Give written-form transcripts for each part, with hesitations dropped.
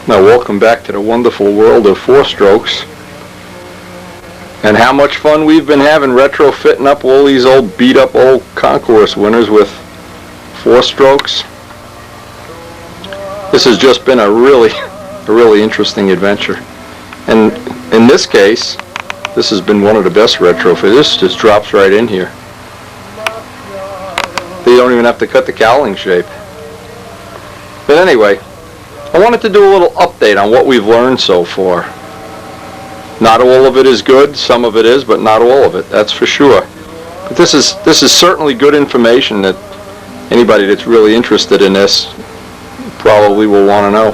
Now welcome back to the wonderful world of four-strokes. And how much fun we've been having retrofitting up all these old beat-up old concourse winners with four-strokes. This has just been a really interesting adventure. And in this case, this has been one of the best retrofits. This just drops right in here. You don't even have to cut the cowling shape. But anyway, I wanted to do a little update on what we've learned so far. Not all of it is good, some of it is, but not all of it, that's for sure. But this is certainly good information that anybody that's really interested in this probably will want to know.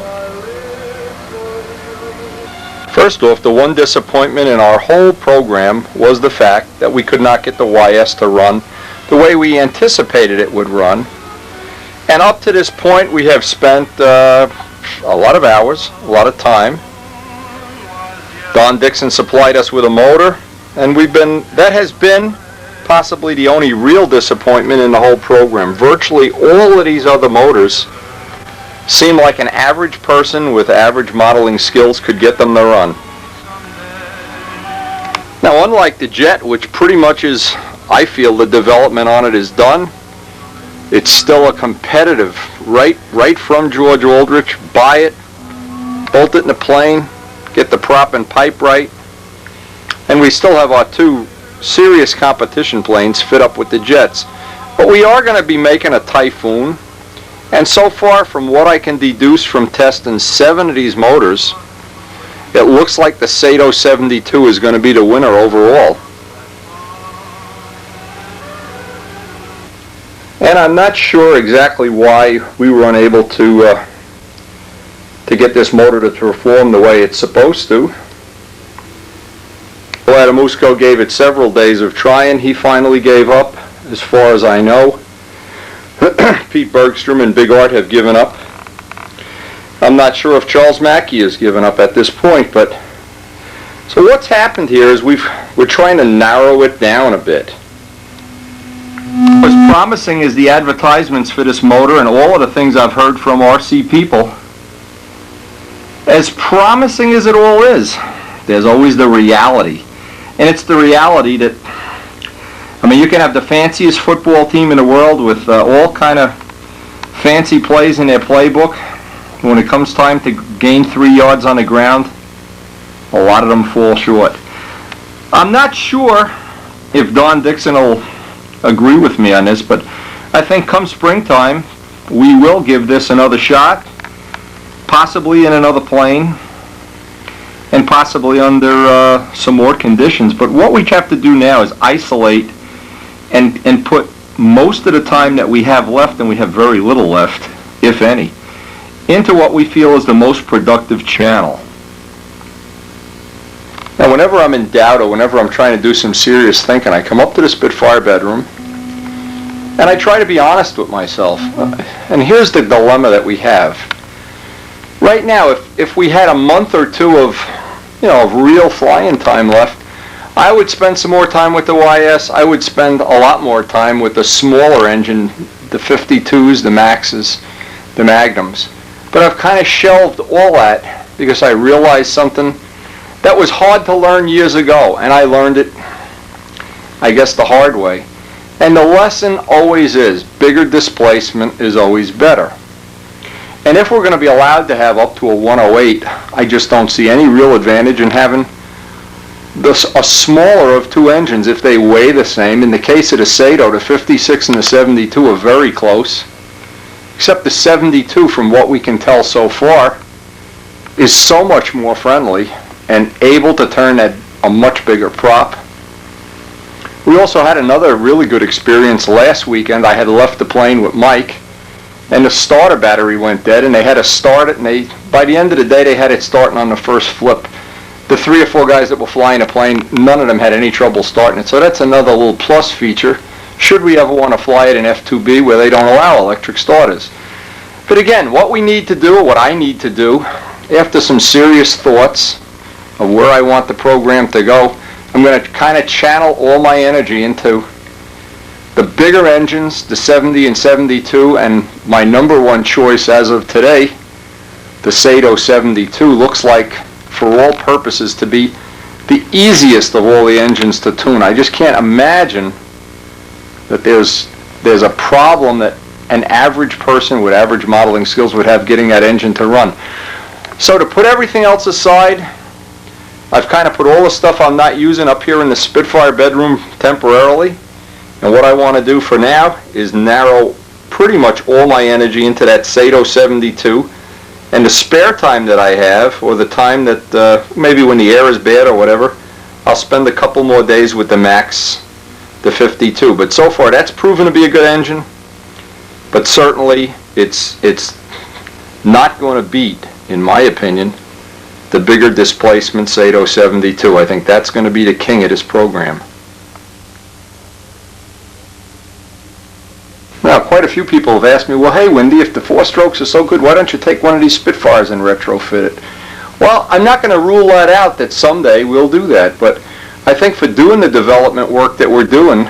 First off, the one disappointment in our whole program was the fact that we could not get the YS to run the way we anticipated it would run. And up to this point we have spent a lot of hours, a lot of time. Don Dixon supplied us with a motor, and that has been possibly the only real disappointment in the whole program. Virtually all of these other motors seem like an average person with average modeling skills could get them to run. Now, unlike the Jet, which pretty much is, I feel, the development on it is done, it's still a competitive, right from George Aldrich, buy it, bolt it in the plane, get the prop and pipe right, and we still have our two serious competition planes fit up with the Jets. But we are going to be making a Typhoon, and so far from what I can deduce from testing 7 of these motors, it looks like the Sato 72 is going to be the winner overall. And I'm not sure exactly why we were unable to get this motor to perform the way it's supposed to. Vladimusko gave it several days of trying. He finally gave up, as far as I know. Pete Bergstrom and Big Art have given up. I'm not sure if Charles Mackey has given up at this point, but so what's happened here is we're trying to narrow it down a bit. As promising as the advertisements for this motor and all of the things I've heard from RC people, as promising as it all is, there's always the reality. And it's the reality that, I mean, you can have the fanciest football team in the world with all kind of fancy plays in their playbook. When it comes time to gain 3 yards on the ground, a lot of them fall short. I'm not sure if Don Dixon will agree with me on this, but I think come springtime we will give this another shot, possibly in another plane and possibly under some more conditions. But what we have to do now is isolate and put most of the time that we have left, and we have very little left, if any, into what we feel is the most productive channel. Now, whenever I'm in doubt or whenever I'm trying to do some serious thinking, I come up to the Spitfire bedroom and I try to be honest with myself. And here's the dilemma that we have. Right now, if we had a month or two of real flying time left, I would spend some more time with the YS. I would spend a lot more time with the smaller engine, the 52s, the Maxes, the Magnums. But I've kind of shelved all that because I realized something that was hard to learn years ago, and I learned it, I guess, the hard way. And the lesson always is, bigger displacement is always better. And if we're going to be allowed to have up to a 108, I just don't see any real advantage in having a smaller of two engines if they weigh the same. In the case of the Sato, the 56 and the 72 are very close, except the 72, from what we can tell so far, is so much more friendly and able to turn at a much bigger prop. We also had another really good experience last weekend. I had left the plane with Mike, and the starter battery went dead, and they had to start it, and by the end of the day they had it starting on the first flip. The 3 or 4 guys that were flying the plane, none of them had any trouble starting it. So that's another little plus feature, should we ever want to fly it in F2B where they don't allow electric starters. But again, what we need to do, what I need to do, after some serious thoughts of where I want the program to go, I'm going to kind of channel all my energy into the bigger engines, the 70 and 72, and my number one choice as of today the Servo 72 looks like, for all purposes, to be the easiest of all the engines to tune. I just can't imagine that there's a problem that an average person with average modeling skills would have getting that engine to run. So to put everything else aside, I've kind of put all the stuff I'm not using up here in the Spitfire bedroom temporarily. And what I want to do for now is narrow pretty much all my energy into that Servo 72. And the spare time that I have, or the time that maybe when the air is bad or whatever, I'll spend a couple more days with the Max, the 52. But so far that's proven to be a good engine. But certainly it's not going to beat, in my opinion, the bigger displacement Servo 72. I think that's going to be the king of this program. Now, quite a few people have asked me, well, hey, Wendy, if the 4-strokes are so good, why don't you take one of these Spitfires and retrofit it? Well, I'm not going to rule that out that someday we'll do that, but I think for doing the development work that we're doing,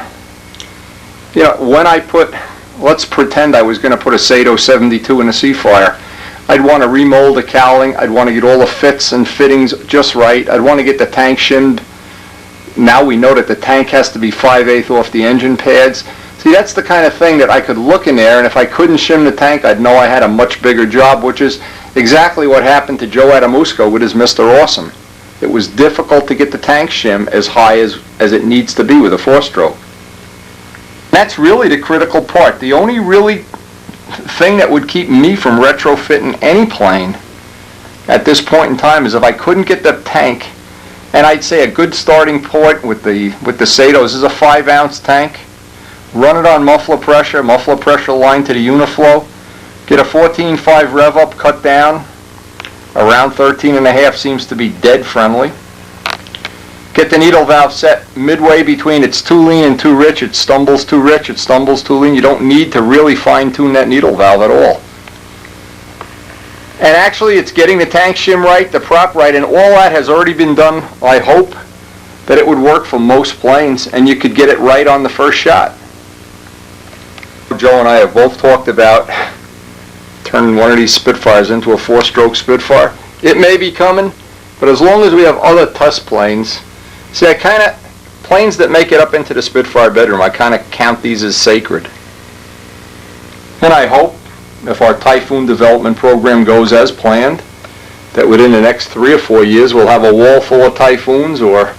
you know, when I put, let's pretend I was going to put a Servo 72 in a Seafire, I'd want to remold the cowling, I'd want to get all the fits and fittings just right, I'd want to get the tank shimmed. Now we know that the tank has to be 5/8 off the engine pads. See, that's the kind of thing that I could look in there, and if I couldn't shim the tank, I'd know I had a much bigger job, which is exactly what happened to Joe Adamusco with his Mr. Awesome. It was difficult to get the tank shim as high as it needs to be with a 4-stroke. That's really the critical part. The only really thing that would keep me from retrofitting any plane at this point in time is if I couldn't get the tank, and I'd say a good starting point with the Servos is a 5-ounce tank. Run it on muffler pressure line to the Uniflow. Get a 14.5 rev up, cut down. Around 13.5 seems to be dead friendly. Get the needle valve set midway between it's too lean and too rich, it stumbles too rich, it stumbles too lean. You don't need to really fine tune that needle valve at all. And actually it's getting the tank shim right, the prop right, and all that has already been done. I hope that it would work for most planes and you could get it right on the first shot. Joe and I have both talked about turning one of these Spitfires into a 4-stroke Spitfire. It may be coming, but as long as we have other test planes, see, I kind of, planes that make it up into the Spitfire bedroom, I kind of count these as sacred. And I hope, if our Typhoon development program goes as planned, that within the next 3 or 4 years we'll have a wall full of Typhoons, or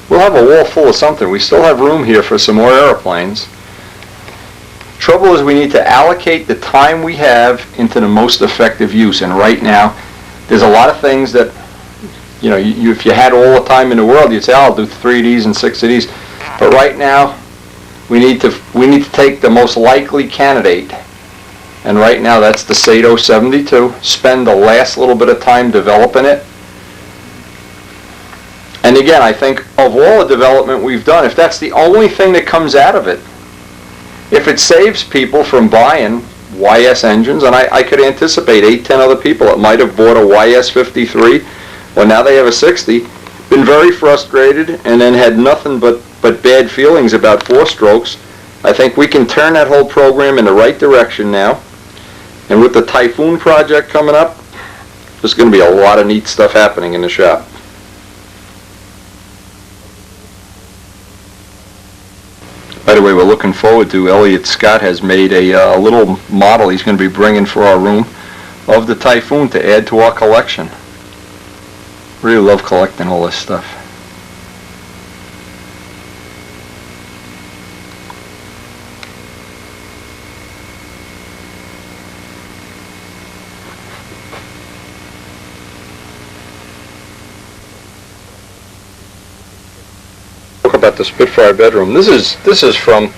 we'll have a wall full of something. We still have room here for some more airplanes. Trouble is we need to allocate the time we have into the most effective use, and right now there's a lot of things that, you know, if you had all the time in the world, you'd say, oh, I'll do 3 of these and 6 of these. But right now we need to take the most likely candidate, and right now that's the Servo 72. Spend the last little bit of time developing it. And again, I think of all the development we've done, if that's the only thing that comes out of it, if it saves people from buying YS engines, and I could anticipate 8-10 other people that might have bought a YS 53, well, now they have a 60, been very frustrated, and then had nothing but bad feelings about 4-strokes. I think we can turn that whole program in the right direction now. And with the Typhoon project coming up, there's going to be a lot of neat stuff happening in the shop. By the way, we're looking forward to, Elliot Scott has made a little model he's going to be bringing for our room of the Typhoon to add to our collection. Really love collecting all this stuff. About the Spitfire bedroom. This is from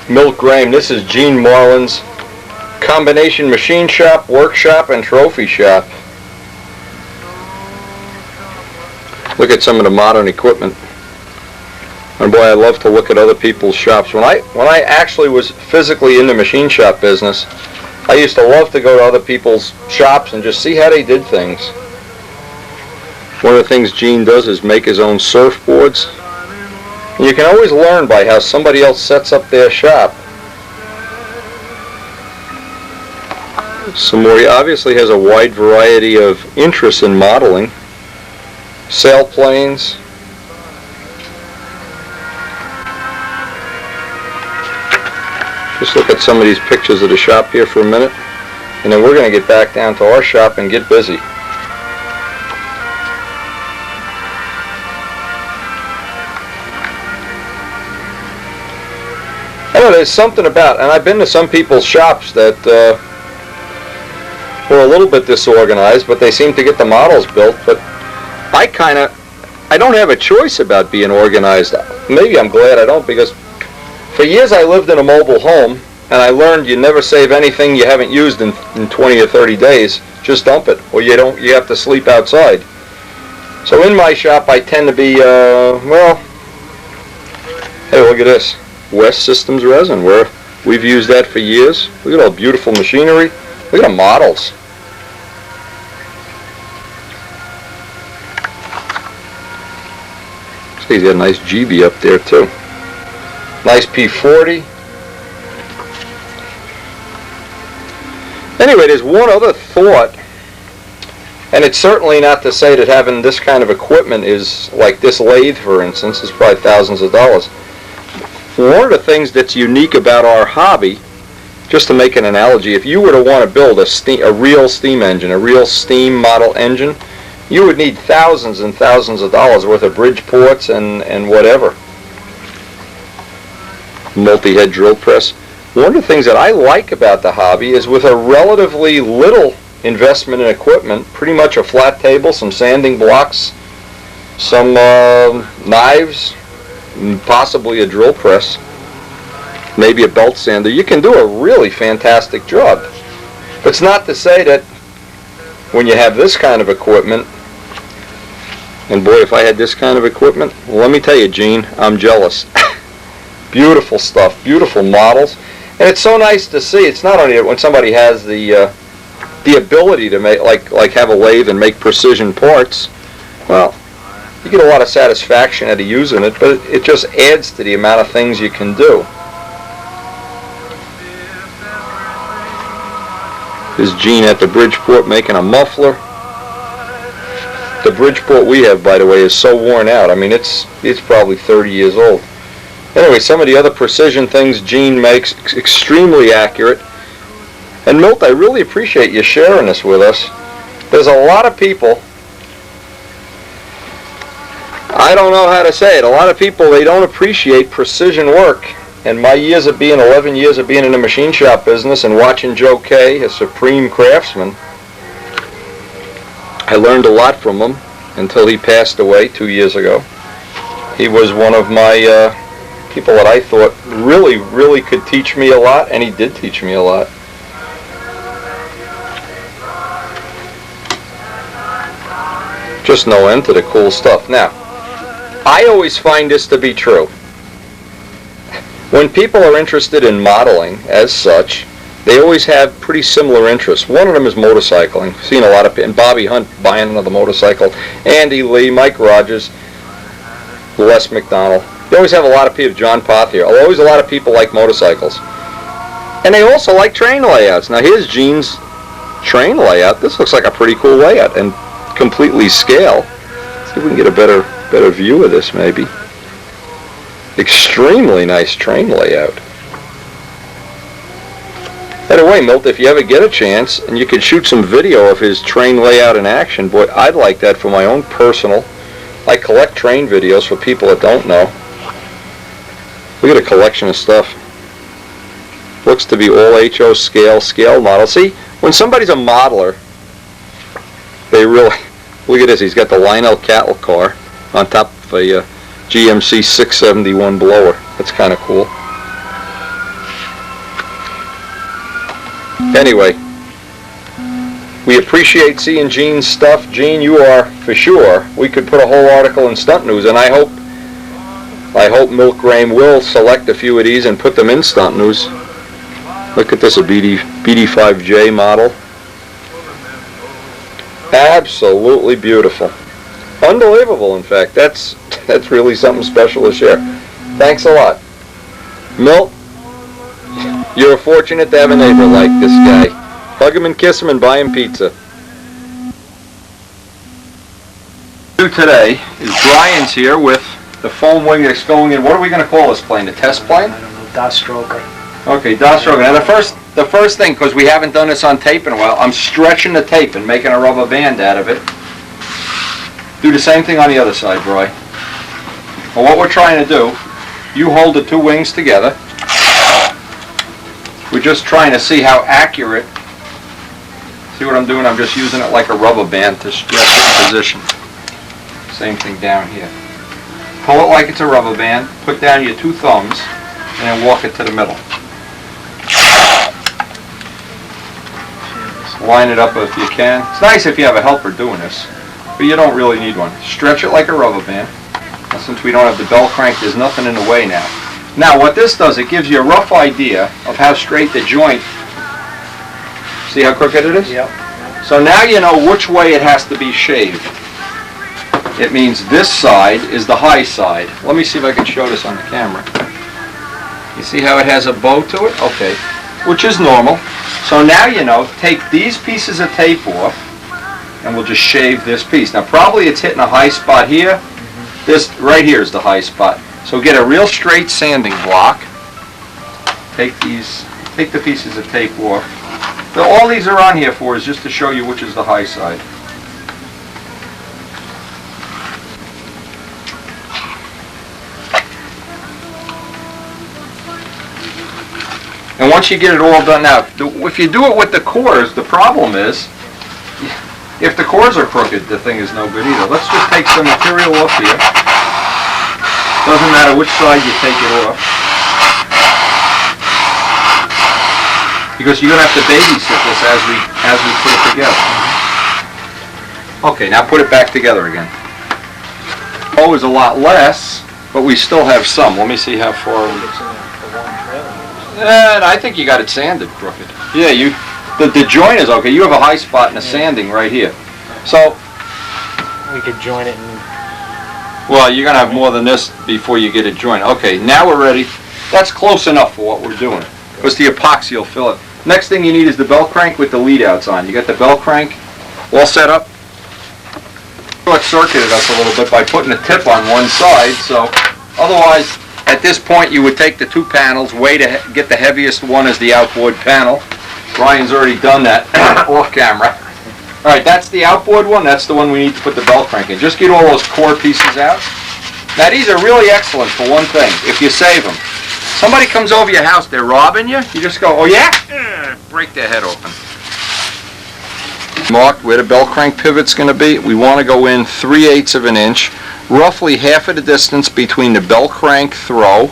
Milt Graham. This is Gene Marlin's combination machine shop, workshop, and trophy shop. Look at some of the modern equipment. And boy, I love to look at other people's shops. When I actually was physically in the machine shop business, I used to love to go to other people's shops and just see how they did things. One of the things Gene does is make his own surfboards. You can always learn by how somebody else sets up their shop. Some more. He obviously has a wide variety of interests in modeling. Sailplanes. Just look at some of these pictures of the shop here for a minute, and then we're going to get back down to our shop and get busy. I know there's something about, and I've been to some people's shops that were a little bit disorganized, but they seem to get the models built. But I don't have a choice about being organized. Maybe I'm glad I don't, because for years I lived in a mobile home, and I learned you never save anything you haven't used in 20 or 30 days. Just dump it, or you have to sleep outside. So in my shop I tend to be, well, hey, look at this. West Systems resin, where we've used that for years. Look at all the beautiful machinery. Look at the models. See, he's got a nice GB up there too. Nice P40. Anyway, there's one other thought, and it's certainly not to say that having this kind of equipment is like this lathe, for instance, is probably thousands of dollars. One of the things that's unique about our hobby, just to make an analogy, if you were to want to build a real steam engine, a real steam model engine, you would need thousands and thousands of dollars worth of bridge ports and whatever. Multi-head drill press. One of the things that I like about the hobby is with a relatively little investment in equipment, pretty much a flat table, some sanding blocks, some knives, possibly a drill press, maybe a belt sander, you can do a really fantastic job. But it's not to say that when you have this kind of equipment, and boy, if I had this kind of equipment, well, let me tell you, Gene, I'm jealous. Beautiful stuff, beautiful models, and it's so nice to see. It's not only when somebody has the ability to make, like have a lathe and make precision parts. Well, you get a lot of satisfaction out of using it, but it just adds to the amount of things you can do. There's Gene at the Bridgeport making a muffler. The Bridgeport we have, by the way, is so worn out. I mean, it's probably 30 years old. Anyway, some of the other precision things Gene makes, extremely accurate. And Milt, I really appreciate you sharing this with us. There's a lot of people, I don't know how to say it, a lot of people, they don't appreciate precision work. And my 11 years of being in the machine shop business and watching Joe Kay, a supreme craftsman, I learned a lot from him until he passed away 2 years ago. He was one of my people that I thought really could teach me a lot, and he did teach me a lot. Just no end to the cool stuff. Now, I always find this to be true. When people are interested in modeling as such, they always have pretty similar interests. One of them is motorcycling. I've seen a lot of, and Bobby Hunt buying another motorcycle, Andy Lee, Mike Rogers, Les McDonald. They always have a lot of people, John Pothier, always a lot of people like motorcycles. And they also like train layouts. Now here's Gene's train layout. This looks like a pretty cool layout and completely scale. Let's see if we can get a better view of this maybe. Extremely nice train layout. By the way, Milt, if you ever get a chance and you could shoot some video of his train layout in action, boy, I'd like that for my own personal. I collect train videos for people that don't know. Look at a collection of stuff. Looks to be all HO scale model. See, when somebody's a modeler, they really, look at this, he's got the Lionel cattle car on top of a GMC 671 blower. That's kind of cool. Anyway, we appreciate seeing Gene's stuff. Gene, you are, for sure, we could put a whole article in Stunt News, and I hope Milk Graham will select a few of these and put them in Stunt News. Look at this, a BD5J model. Absolutely beautiful. Unbelievable, in fact. That's really something special to share. Thanks a lot. Milt, you're fortunate to have a neighbor like this guy. Hug him and kiss him and buy him pizza. Today is Brian's here with the foam wing that's going in. What are we going to call this plane? The test plane? I don't know, dot stroker. Okay, dot stroker. Now the first thing, because we haven't done this on tape in a while, I'm stretching the tape and making a rubber band out of it. Do the same thing on the other side, Brian. Well, what we're trying to do, you hold the two wings together. We're just trying to see how accurate. See what I'm doing? I'm just using it like a rubber band to stretch it in position. Same thing down here. Pull it like it's a rubber band, put down your two thumbs, and then walk it to the middle. Line it up if you can. It's nice if you have a helper doing this, but you don't really need one. Stretch it like a rubber band. Now, since we don't have the bell crank, there's nothing in the way now. Now what this does, it gives you a rough idea of how straight the joint. See how crooked it is? Yep. So now you know which way it has to be shaved. It means this side is the high side. Let me see if I can show this on the camera. You see how it has a bow to it? Okay. Which is normal. So now you know, take these pieces of tape off, and we'll just shave this piece. Now probably it's hitting a high spot here. This right here is the high spot. So get a real straight sanding block. Take the pieces of tape off. So all these are on here for is just to show you which is the high side. And once you get it all done, now, if you do it with the cores, the problem is, if the cores are crooked, the thing is no good either. Let's just take some material off here. Doesn't matter which side you take it off. Because you're going to have to babysit this as we put it together. Okay, now put it back together again. Oh, is a lot less, but we still have some. Let me see how far we... And I think you got it sanded crooked. Yeah, the joint is okay. You have a high spot and a sanding right here. So we could join it and... Well, you're going to have more than this before you get it jointed. Okay, now we're ready. That's close enough for what we're doing. Because the epoxy will fill it. Next thing you need is the bell crank with the lead outs on. You got the bell crank all set up. It circuited us a little bit by putting a tip on one side. So otherwise, at this point, you would take the two panels, weigh to get the heaviest one as the outboard panel. Brian's already done that off camera. All right, that's the outboard one. That's the one we need to put the bell crank in. Just get all those core pieces out. Now, these are really excellent for one thing, if you save them. Somebody comes over your house, they're robbing you, you just go, oh yeah? Break their head open. Marked where the bell crank pivot's going to be. We want to go in 3/8 of an inch. Roughly half of the distance between the bell crank throw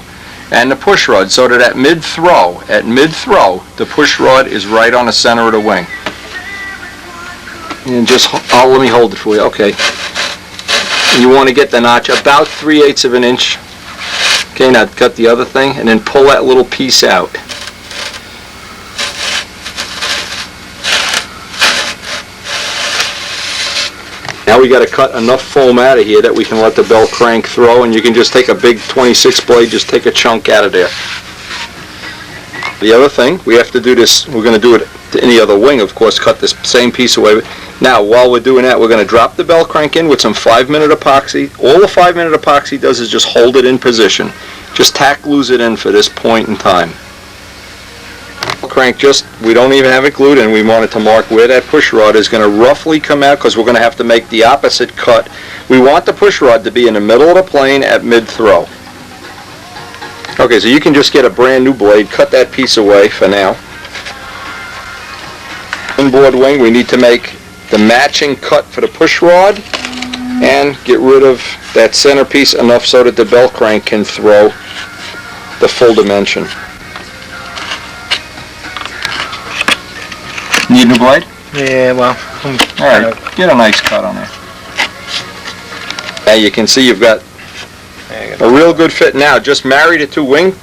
and the push rod, so that at mid-throw, the push rod is right on the center of the wing. And just, let me hold it for you, okay. And you want to get the notch about 3/8 of an inch. Okay, now cut the other thing, and then pull that little piece out. Now we got to cut enough foam out of here that we can let the bell crank throw, and you can just take a big 26 blade, just take a chunk out of there. The other thing, we have to do this, we're going to do it to any other wing, of course, cut this same piece away. Now, while we're doing that, we're going to drop the bell crank in with some 5-minute epoxy. All the 5-minute epoxy does is just hold it in position. Just tack glue it in for this point in time. Crank we don't even have it glued in. We wanted to mark where that push rod is going to roughly come out, because we're going to have to make the opposite cut. We want the push rod to be in the middle of the plane at mid-throw. Okay, so you can just get a brand new blade, cut that piece away for now. Inboard wing, we need to make the matching cut for the push rod and get rid of that centerpiece enough so that the bell crank can throw the full dimension. Need a new blade? Yeah, well... Alright, get a nice cut on there. Now you can see you've got a real good fit. Now just marry the two wings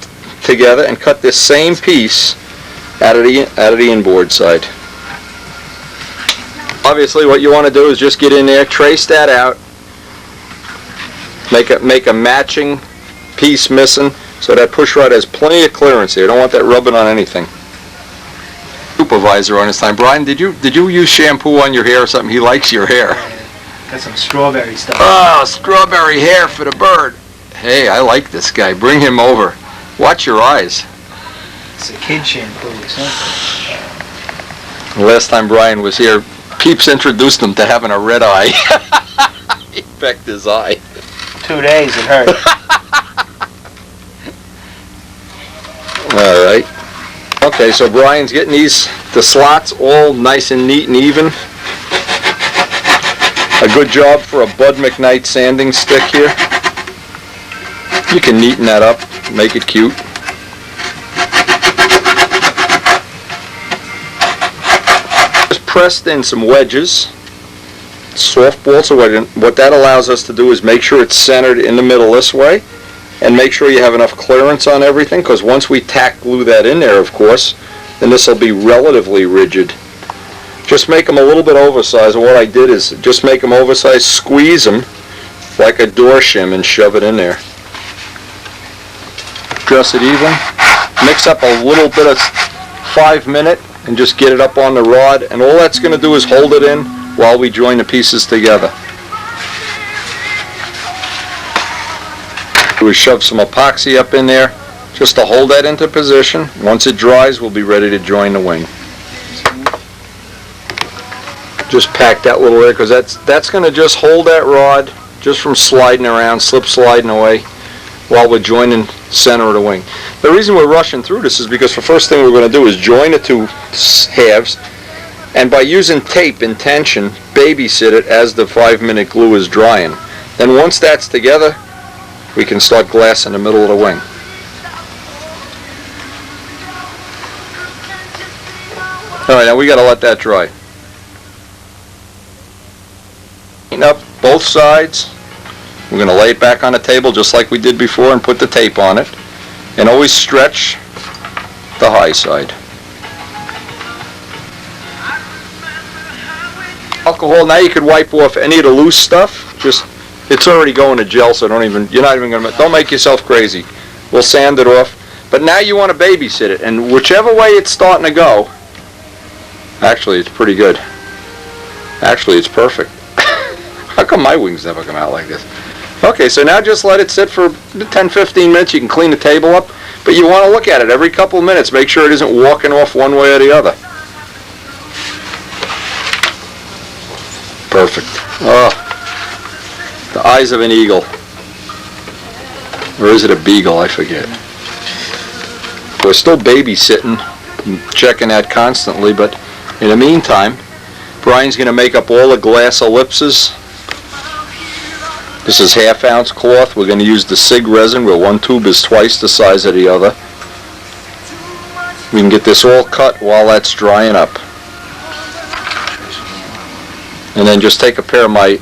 together and cut this same piece out of the inboard side. Obviously what you want to do is just get in there, trace that out, make a matching piece missing so that push rod has plenty of clearance here. You don't want that rubbing on anything. supervisor on his time. Brian, did you use shampoo on your hair or something? He likes your hair. Got some strawberry stuff. Oh, strawberry hair for the bird. Hey, I like this guy. Bring him over. Watch your eyes. It's a kid shampoo or something. Last time Brian was here, Peeps introduced him to having a red eye. He pecked his eye. 2 days it hurt. All right. Okay, so Brian's getting the slots all nice and neat and even. A good job for a Bud McKnight sanding stick here. You can neaten that up, make it cute. Just pressed in some wedges, soft bolts of wedge. What that allows us to do is make sure it's centered in the middle this way, and make sure you have enough clearance on everything, because once we tack glue that in there, of course, then this will be relatively rigid. Just make them a little bit oversized, and what I did is just make them oversized, squeeze them like a door shim and shove it in there. Dress it even, mix up a little bit of 5-minute and just get it up on the rod, and all that's going to do is hold it in while we join the pieces together. We shove some epoxy up in there just to hold that into position. Once it dries, we'll be ready to join the wing. Just pack that little area, because that's going to just hold that rod just from sliding around, slip sliding away while we're joining center of the wing. The reason we're rushing through this is because the first thing we're going to do is join the two halves, and by using tape in tension, babysit it as the 5-minute glue is drying. Then once that's together, we can start glass in the middle of the wing. Alright, now we got to let that dry. Clean up both sides. We're going to lay it back on the table just like we did before and put the tape on it. And always stretch the high side. Alcohol, now you could wipe off any of the loose stuff. It's already going to gel, so don't make yourself crazy. We'll sand it off. But now you want to babysit it, and whichever way it's starting to go, actually it's pretty good. Actually it's perfect. How come my wings never come out like this? Okay, so now just let it sit for 10-15 minutes. You can clean the table up, but you want to look at it every couple of minutes. Make sure it isn't walking off one way or the other. Perfect. Oh, the eyes of an eagle. Or is it a beagle? I forget. We're still babysitting, checking that constantly, but in the meantime, Brian's going to make up all the glass ellipses. This is 1/2 ounce cloth. We're going to use the SIG resin where one tube is twice the size of the other. We can get this all cut while that's drying up. And then just take a pair of my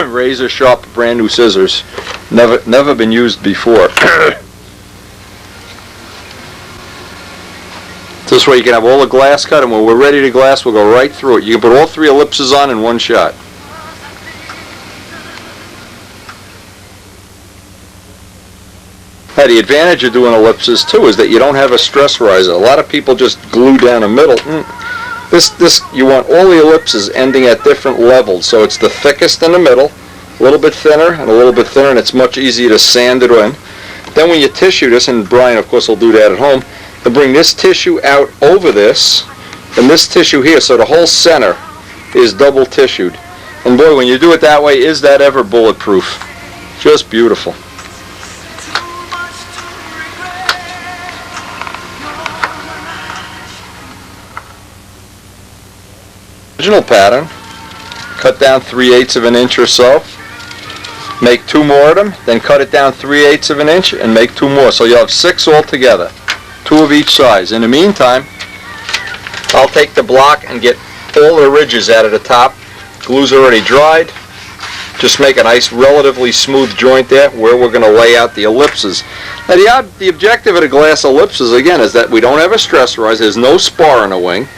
razor sharp brand new scissors. Never been used before. This way you can have all the glass cut, and when we're ready to glass, we'll go right through it. You can put all 3 ellipses on in one shot. Now the advantage of doing ellipses too is that you don't have a stress riser. A lot of people just glue down the middle. This you want all the ellipses ending at different levels, so it's the thickest in the middle, a little bit thinner and a little bit thinner, and it's much easier to sand it in. Then when you tissue this, and Brian of course will do that at home, to bring this tissue out over this and this tissue here, so the whole center is double tissued. And boy, when you do it that way, is that ever bulletproof. Just beautiful. Original pattern, cut down 3/8 of an inch or so, make 2 more of them, then cut it down 3/8 of an inch and make 2 more. So you'll have 6 altogether, 2 of each size. In the meantime, I'll take the block and get all the ridges out of the top. Glue's already dried. Just make a nice relatively smooth joint there where we're going to lay out the ellipses. Now the objective of the glass ellipses again is that we don't have a stress rise, there's no spar in the wing,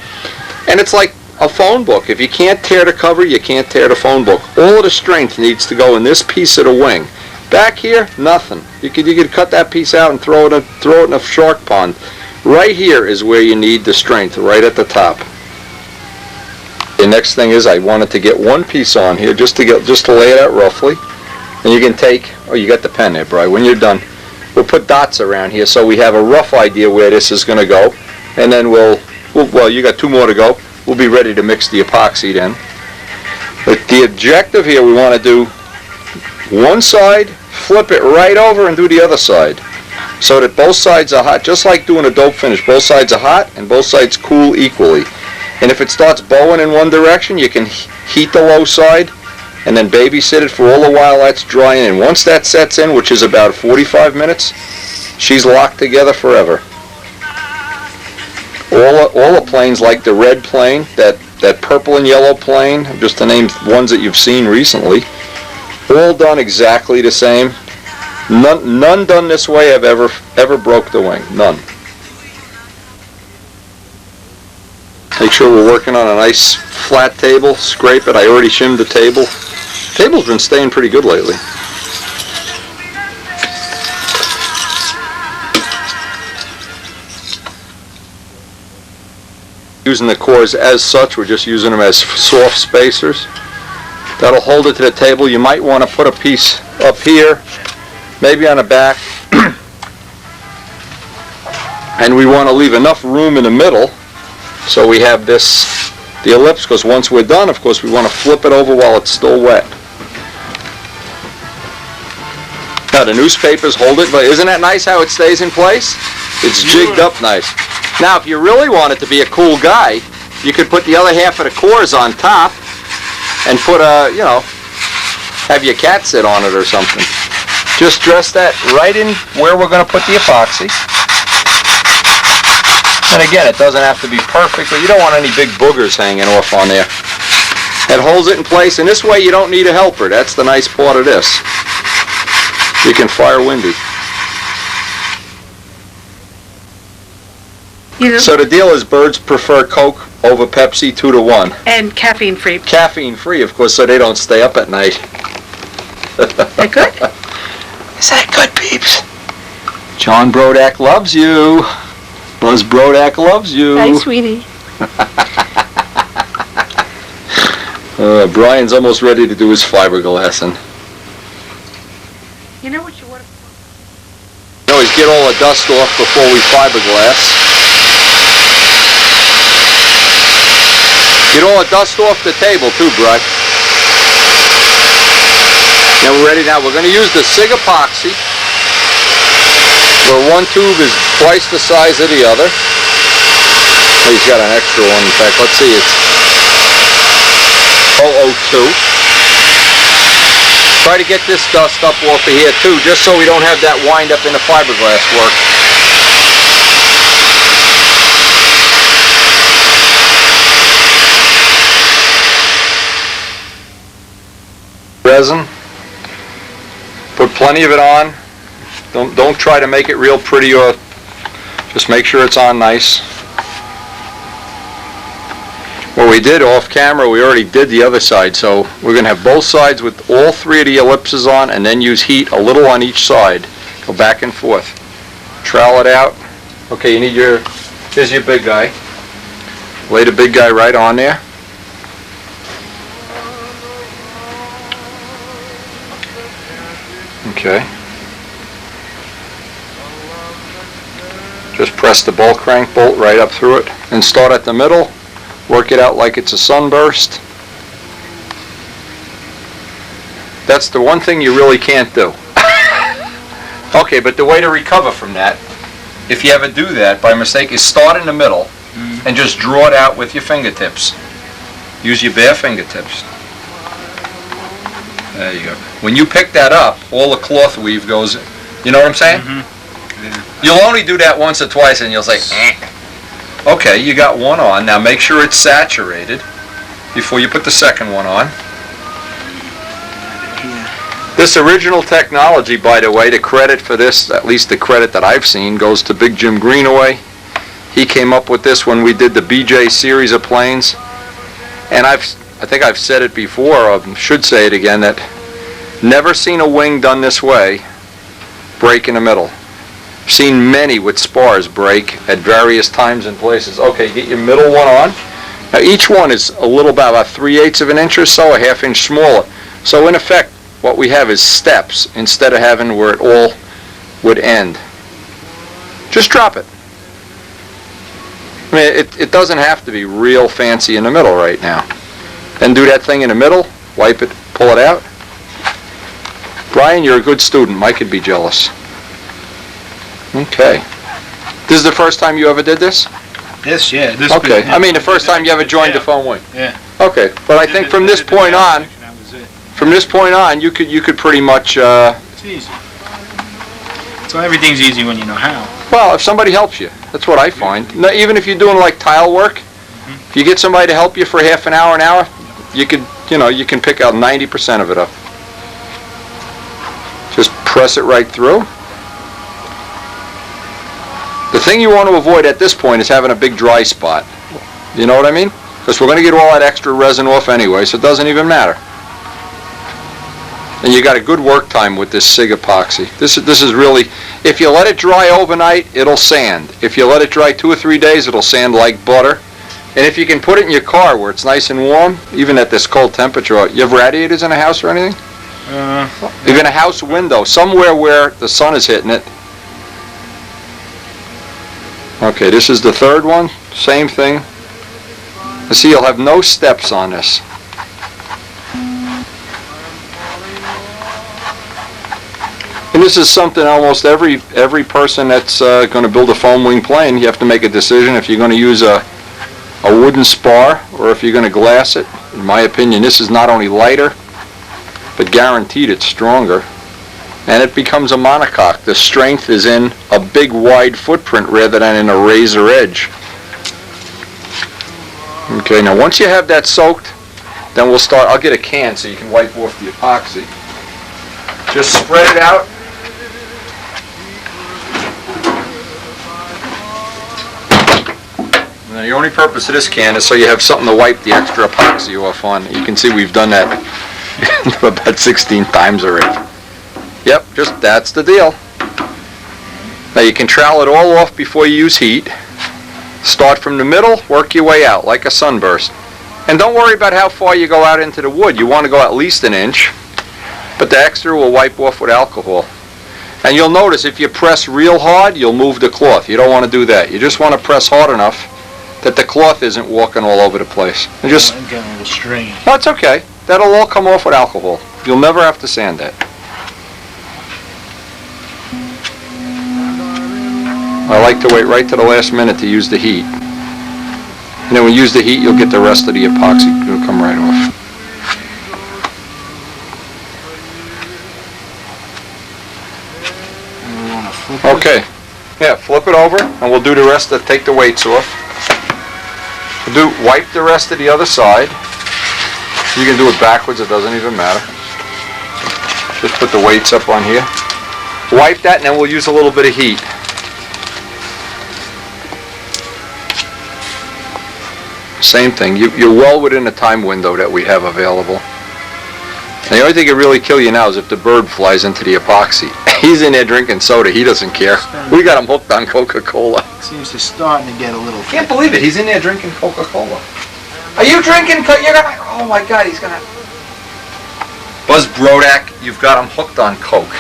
and it's like a phone book. If you can't tear the cover, you can't tear the phone book. All of the strength needs to go in this piece of the wing. Back here, nothing. You could cut that piece out and throw it in a shark pond. Right here is where you need the strength, right at the top. The next thing is I wanted to get one piece on here just to lay it out roughly. And you can take, oh, you got the pen there, Bri. When you're done, we'll put dots around here so we have a rough idea where this is going to go. And then well, you got 2 more to go. We'll be ready to mix the epoxy then. But the objective here, we want to do one side, flip it right over and do the other side. So that both sides are hot, just like doing a dope finish. Both sides are hot and both sides cool equally. And if it starts bowing in one direction, you can heat the low side and then babysit it for all the while that's drying. And once that sets in, which is about 45 minutes, she's locked together forever. All the planes, like the red plane, that purple and yellow plane, just to name ones that you've seen recently, all done exactly the same. None done this way have ever broke the wing. None. Make sure we're working on a nice flat table. Scrape it. I already shimmed the table. The table's been staying pretty good lately. Using the cores as such, we're just using them as soft spacers. That'll hold it to the table. You might want to put a piece up here, maybe on the back. And we want to leave enough room in the middle so we have the ellipse, because once we're done, of course, we want to flip it over while it's still wet. Now the newspapers hold it, but isn't that nice how it stays in place? It's jigged up nice. Now if you really want it to be a cool guy, you could put the other half of the cores on top and put have your cat sit on it or something. Just dress that right in where we're going to put the epoxy. And again, it doesn't have to be perfect, but you don't want any big boogers hanging off on there. It holds it in place, and this way you don't need a helper. That's the nice part of this. You can fire windy. So the deal is birds prefer Coke over Pepsi 2-to-1. And caffeine free. Caffeine free, of course, so they don't stay up at night. That good? Is that good, peeps? John Brodak loves you. Buzz Brodak loves you. Hi, sweetie. Brian's almost ready to do his fiberglassing. You know what you want to... You always get all the dust off before we fiberglass. Get all the dust off the table too, Bri. Now we're ready. Now we're going to use the SIG epoxy, where one tube is twice the size of the other. Oh, he's got an extra one. In fact, let's see, it's 002. Try to get this dust up off of here too, just so we don't have that wind up in the fiberglass work. Resin. Put plenty of it on. Don't try to make it real pretty, or just make sure it's on nice. What we did off camera, we already did the other side, so we're going to have both sides with all 3 of the ellipses on, and then use heat a little on each side. Go back and forth. Trowel it out. Okay, you need here's your big guy. Lay the big guy right on there. Okay. Just press the ball crank bolt right up through it and start at the middle. Work it out like it's a sunburst. That's the one thing you really can't do. Okay, but the way to recover from that, if you ever do that by mistake, is start in the middle and just draw it out with your fingertips. Use your bare fingertips. There you go. When you pick that up, all the cloth weave goes, you know what I'm saying? Mm-hmm. Yeah. You'll only do that once or twice and you'll say, eh. Okay, you got one on. Now make sure it's saturated before you put the second one on. This original technology, by the way, the credit for this, at least the credit that I've seen, goes to Big Jim Greenaway. He came up with this when we did the BJ series of planes. And I think I've said it before, or should say it again, that never seen a wing done this way break in the middle. I've seen many with spars break at various times and places. Okay, get your middle one on. Now each one is a little about 3/8 of an inch or so, a half inch smaller. So in effect, what we have is steps instead of having where it all would end. Just drop it. I mean, it doesn't have to be real fancy in the middle right now. Then do that thing in the middle, wipe it, pull it out. Brian, you're a good student. Mike could be jealous. Okay. This is the first time you ever did this? This, yeah. This Okay. bit, yeah. I mean, the first time you ever joined the foam wing. Yeah. Okay. But I think from this point on, you could pretty much. It's easy. So everything's easy when you know how. Well, if somebody helps you, that's what I find. No, even if you're doing like tile work, if you get somebody to help you for half an hour, you could, you can pick out 90% of it up. Just press it right through. The thing you want to avoid at this point is having a big dry spot. You know what I mean? Because we're going to get all that extra resin off anyway, so it doesn't even matter. And you got a good work time with this SIG epoxy. This is really, if you let it dry overnight, it'll sand. If you let it dry 2 or 3 days, it'll sand like butter. And if you can put it in your car where it's nice and warm, even at this cold temperature, you have radiators in a house or anything? Even a house window, somewhere where the sun is hitting it. Okay, this is the third one, same thing. You see, you'll have no steps on this. And this is something almost every person that's going to build a foam wing plane, you have to make a decision if you're going to use a wooden spar or if you're going to glass it. In my opinion, this is not only lighter, but guaranteed it's stronger. And it becomes a monocoque. The strength is in a big wide footprint rather than in a razor edge. Okay, now once you have that soaked, then we'll start. I'll get a can so you can wipe off the epoxy. Just spread it out. Now the only purpose of this can is so you have something to wipe the extra epoxy off on. You can see we've done that about 16 times already. Yep, just that's the deal. Now you can trowel it all off before you use heat. Start from the middle, work your way out like a sunburst. And don't worry about how far you go out into the wood. You want to go at least an inch, but the extra will wipe off with alcohol. And you'll notice if you press real hard, you'll move the cloth. You don't want to do that. You just want to press hard enough that the cloth isn't walking all over the place. And just, I'm getting a little strange. no, it's okay. That'll all come off with alcohol. You'll never have to sand that. I like to wait right to the last minute to use the heat. And then when you use the heat, you'll get the rest of the epoxy. It'll come right off. And we want to flip it. Okay. Yeah, flip it over, and we'll do the rest of, take the weights off. Wipe the rest of the other side. You can do it backwards, it doesn't even matter. Just put the weights up on here. Wipe that, and then we'll use a little bit of heat. Same thing. You're well within the time window that we have available. And the only thing that really kill you now is if the bird flies into the epoxy. He's in there drinking soda. He doesn't care. We got him hooked on Coca-Cola. Seems to starting to get a little. Can't believe it. He's in there drinking Coca-Cola. Are you drinking Coke? You're gonna. Oh my God, he's gonna. Buzz Brodak, you've got him hooked on Coke.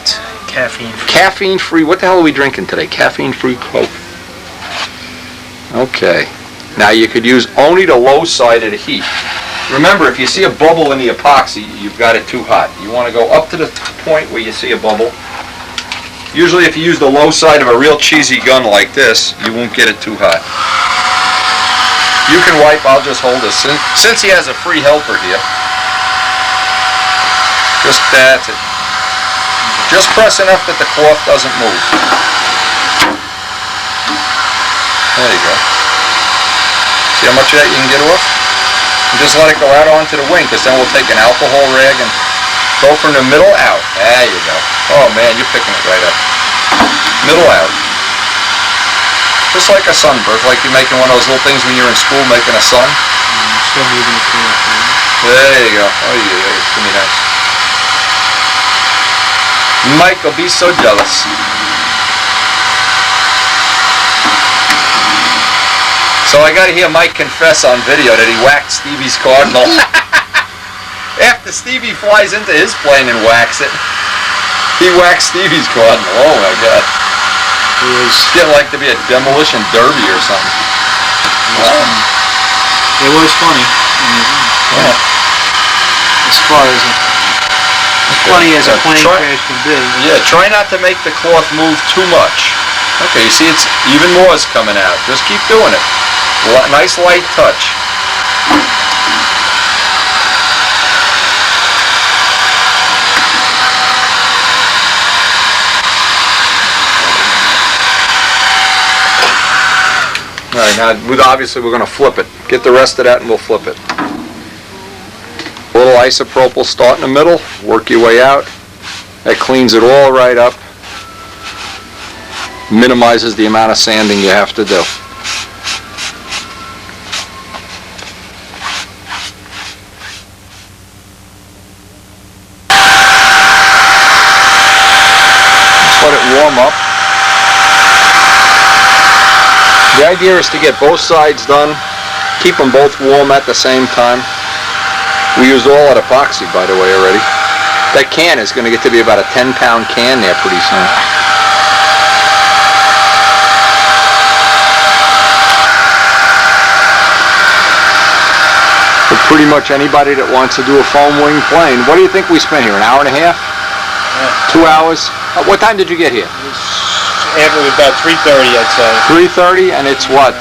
It's caffeine free. Caffeine-free. What the hell are we drinking today? Caffeine-free Coke. Okay. Now you could use only the low side of the heat. Remember, if you see a bubble in the epoxy, you've got it too hot. You want to go up to the point where you see a bubble. Usually if you use the low side of a real cheesy gun like this, you won't get it too hot. You can wipe, I'll just hold this. Since he has a free helper here, just that's it. Just press enough that the cloth doesn't move. There you go. See how much of that you can get off? And just let it go out onto the wing, because then we'll take an alcohol rag and go from the middle out. There you go. Oh man, you're picking it right up. Middle out. Just like a sunburst, like you're making one of those little things when you're in school making a sun. Still moving the cloth. There you go. Oh yeah, it's gonna be nice. Mike will be so jealous. So I gotta hear Mike confess on video that he whacked Stevie's Cardinal. After Stevie flies into his plane and whacks it, he whacks Stevie's Cardinal. Oh my God. It was, Get like to be a demolition derby or something. it was funny. Yeah. As far as funny as a plane Try- crash can be. Yeah, try not to make the cloth move too much. Okay, you see it's even more is coming out. Just keep doing it. Nice light touch. All right, now obviously we're going to flip it. Get the rest of that and we'll flip it. A little isopropyl start in the middle, work your way out. That cleans it all right up. Minimizes the amount of sanding you have to do. Just let it warm up. The idea is to get both sides done, keep them both warm at the same time. We used all that epoxy, by the way, already. That can is going to get to be about a 10-pound can there pretty soon. For pretty much anybody that wants to do a foam wing plane, what do you think we spent here? An hour and a half? Yeah. 2 hours? What time did you get here? After about 3:30, I'd say. 3:30, and it's what?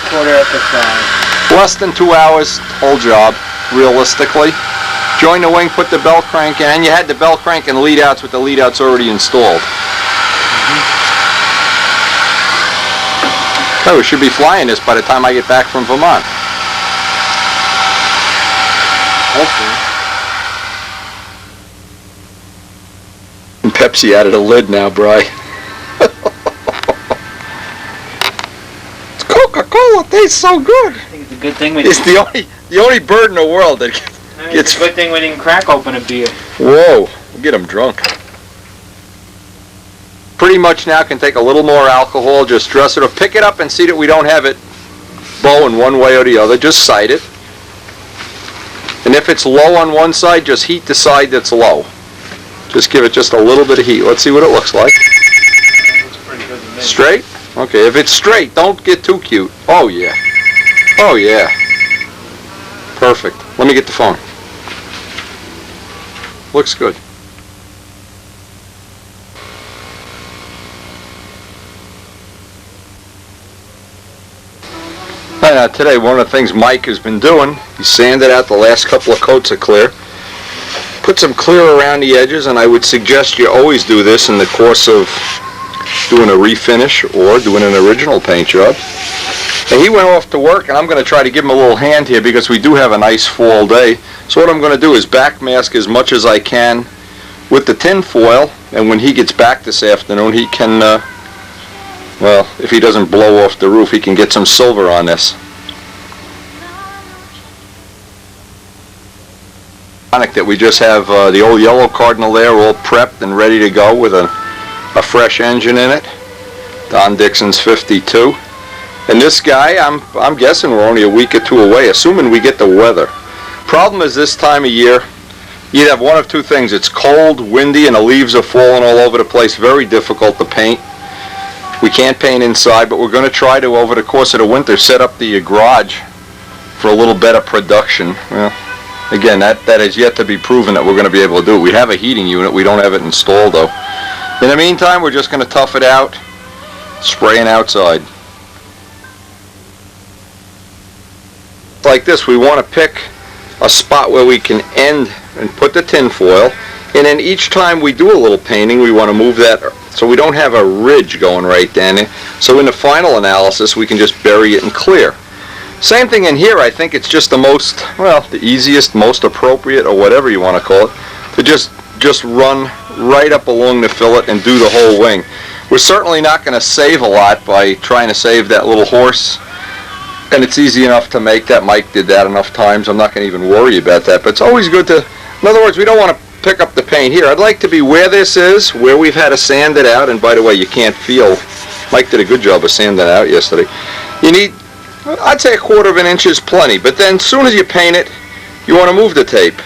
Quarter after 5. Less than 2 hours, whole job, realistically. Join the wing, put the bell crank in, and you had the bell crank and lead outs with the lead outs already installed. Oh, we should be flying this by the time I get back from Vermont. Hopefully. And Pepsi out of the lid now, Bri. It's Coca-Cola, tastes so good. I think it's a good thing we It's the only bird in the world that It's a good thing we didn't crack open a beer. Whoa, we'll get them drunk. Pretty much now can take a little more alcohol, just dress it up, pick it up and see that we don't have it bowing one way or the other, just sight it. And if it's low on one side, just heat the side that's low. Just give it just a little bit of heat. Let's see what it looks like. Looks pretty good to me. Straight? Okay, if it's straight, don't get too cute. Oh yeah. Oh yeah. Perfect. Let me get the phone. Looks good. Today, one of the things Mike has been doing, he sanded out the last couple of coats of clear. Put some clear around the edges, and I would suggest you always do this in the course of doing a refinish or doing an original paint job. And he went off to work, and I'm going to try to give him a little hand here because we do have a nice fall day. So what I'm going to do is backmask as much as I can with the tin foil, and when he gets back this afternoon, he can, well, if he doesn't blow off the roof, he can get some silver on this. That we just have the old yellow Cardinal there all prepped and ready to go with a fresh engine in it. Don Dixon's 52. And this guy, I'm guessing we're only a week or two away, assuming we get the weather. Problem is this time of year, you'd have one of two things. It's cold, windy, and the leaves are falling all over the place. Very difficult to paint. We can't paint inside, but we're going to try to, over the course of the winter, set up the garage for a little better production. Well, again, that is yet to be proven that we're going to be able to do it. We have a heating unit. We don't have it installed, though. In the meantime, we're just going to tough it out, spraying outside. Like this, we want to pick a spot where we can end and put the tin foil, and then each time we do a little painting, we want to move that so we don't have a ridge going right down there. So in the final analysis, we can just bury it in clear. Same thing in here. I think it's just the most, well, the easiest, most appropriate, or whatever you want to call it, to just run right up along the fillet and do the whole wing. We're certainly not going to save a lot by trying to save that little horse, and it's easy enough to make that. Mike did that enough times. I'm not going to even worry about that, but it's always good to, in other words, we don't want to pick up the paint here. I'd like to be where this is, where we've had to sand it out, and by the way, you can't feel, Mike did a good job of sanding it out yesterday. You need I'd say 1/4 of an inch is plenty, but then as soon as you paint it, you want to move the tape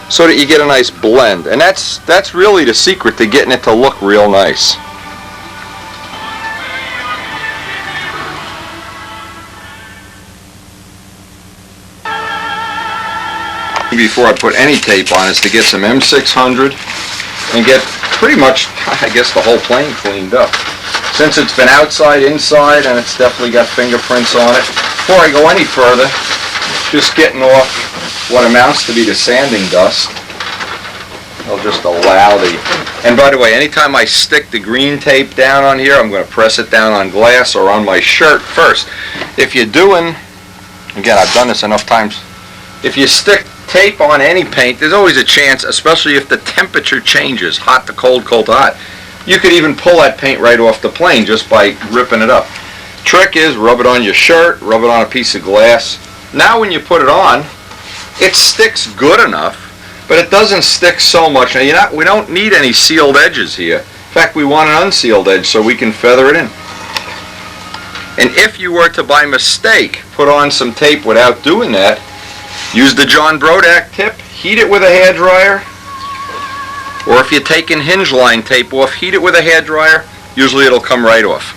so that you get a nice blend, and that's really the secret to getting it to look real nice. Before I put any tape on is to get some M600 and get pretty much, I guess, the whole plane cleaned up. Since it's been outside, inside, and it's definitely got fingerprints on it. Before I go any further, just getting off what amounts to be the sanding dust. I'll just allow the... And by the way, anytime I stick the green tape down on here, I'm going to press it down on glass or on my shirt first. If you're doing... Again, I've done this enough times. If you stick tape on any paint, there's always a chance, especially if the temperature changes, hot to cold, cold to hot. You could even pull that paint right off the plane just by ripping it up. Trick is, rub it on your shirt, rub it on a piece of glass. Now when you put it on, it sticks good enough, but it doesn't stick so much. Now we don't need any sealed edges here. In fact, we want an unsealed edge so we can feather it in. And if you were to by mistake put on some tape without doing that, use the John Brodak tip, heat it with a hairdryer, or if you're taking hinge line tape off, heat it with a hairdryer. Usually it'll come right off.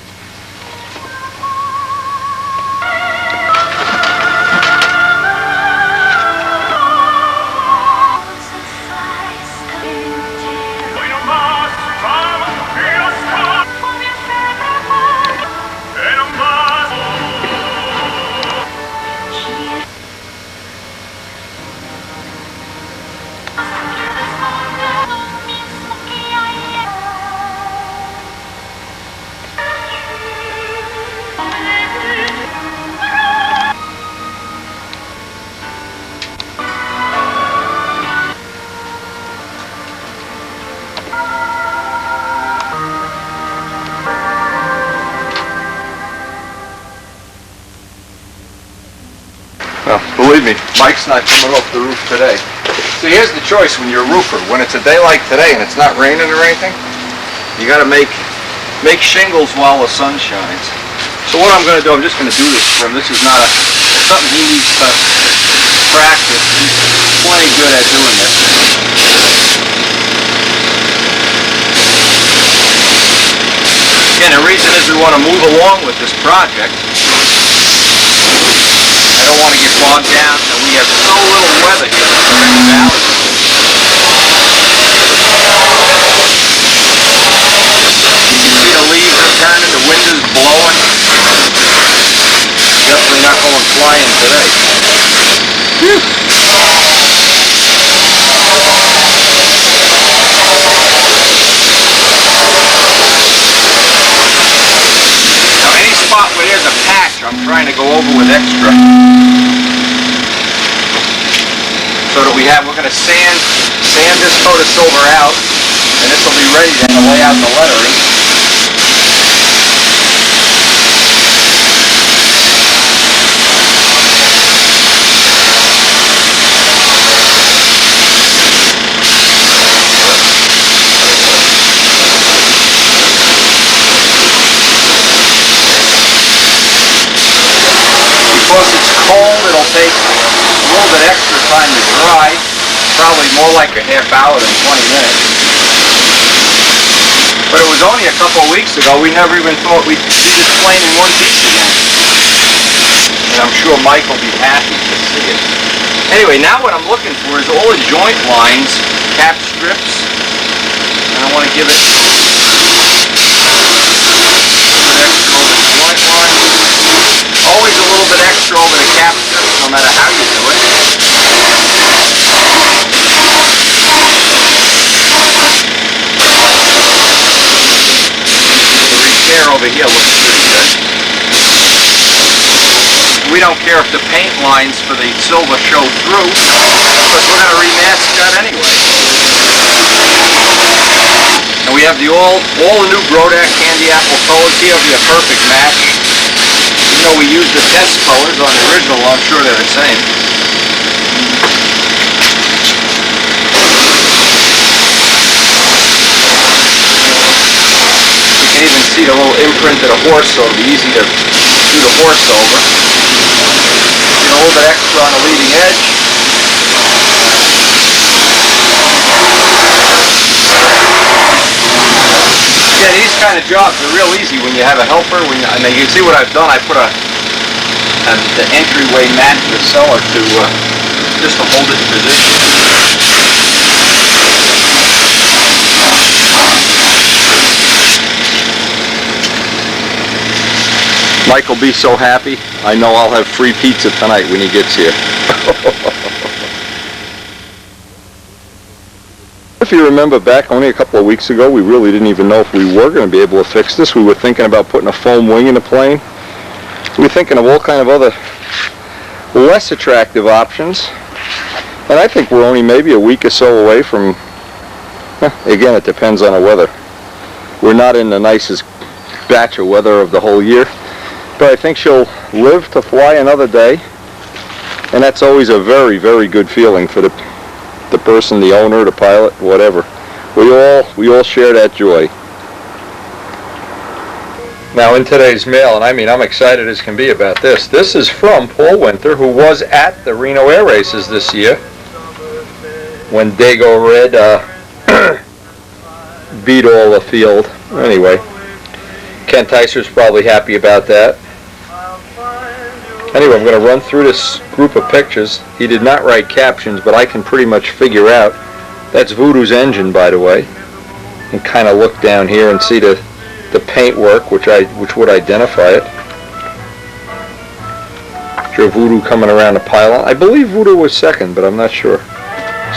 Well, believe me, Mike's not coming off the roof today. So here's the choice when you're a roofer. When it's a day like today and it's not raining or anything, you got to make shingles while the sun shines. So what I'm going to do, I'm just going to do this for him. This is not something he needs to practice. He's plenty good at doing this. Again, the reason is we want to move along with this project. I don't want to get bogged down, and we have so little weather here in the valley. You can see the leaves are turning, the wind is blowing. Definitely not going flying today. Whew. Now any spot where there's a patch, I'm trying to go over with extra. So that we're going to sand this coat of silver out, and this will be ready then to lay out the lettering. Because it's cold, it'll take a little bit extra time to dry, probably more like a half hour than 20 minutes. But it was only a couple of weeks ago, we never even thought we'd see this plane in one piece again. And I'm sure Mike will be happy to see it. Anyway, now what I'm looking for is all the joint lines, cap strips, and I want to give it an extra over the joint lines. Always a little bit extra over the cap strips, no matter how you do it. The repair over here looks pretty good. We don't care if the paint lines for the silver show through, because we're going to remask that anyway. And we have all the new Brodak candy apple colors. Here will be a perfect match. Even though we used the test colors on the original, I'm sure they're the same. You can even see the little imprint of the horse, so it'll be easy to do the horse over. Get a little bit extra on the leading edge. Yeah, these kind of jobs are real easy when you have a helper. And you can see what I've done. I put the entryway mat in the cellar to just to hold it in position. Mike will be so happy. I know I'll have free pizza tonight when he gets here. If you remember back only a couple of weeks ago, we really didn't even know if we were going to be able to fix this. We were thinking about putting a foam wing in the plane. We were thinking of all kind of other less attractive options. And I think we're only maybe a week or so away from, again, it depends on the weather. We're not in the nicest batch of weather of the whole year. But I think she'll live to fly another day. And that's always a very, very good feeling for the person, the owner, the pilot, whatever. We all share that joy. Now in today's mail, and I mean I'm excited as can be about this. This is from Paul Winter, who was at the Reno Air Races this year when Dago Red beat all the field. Anyway, Ken Tyser's probably happy about that. Anyway, I'm going to run through this group of pictures. He did not write captions, but I can pretty much figure out. That's Voodoo's engine, by the way. And kind of look down here and see the paintwork, which would identify it. Sure, Voodoo coming around the pylon. I believe Voodoo was second, but I'm not sure.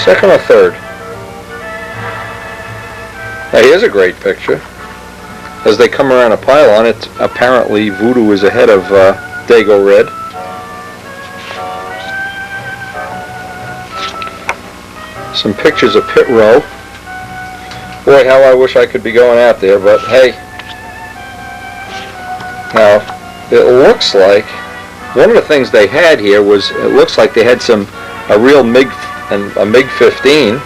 Second or third? Now here's a great picture. As they come around a pylon, it's apparently Voodoo is ahead of Dago Red. Some pictures of pit row. Boy, how I wish I could be going out there, but hey. Now, it looks like one of the things they had here was, it looks like they had a real MiG and a MiG-15.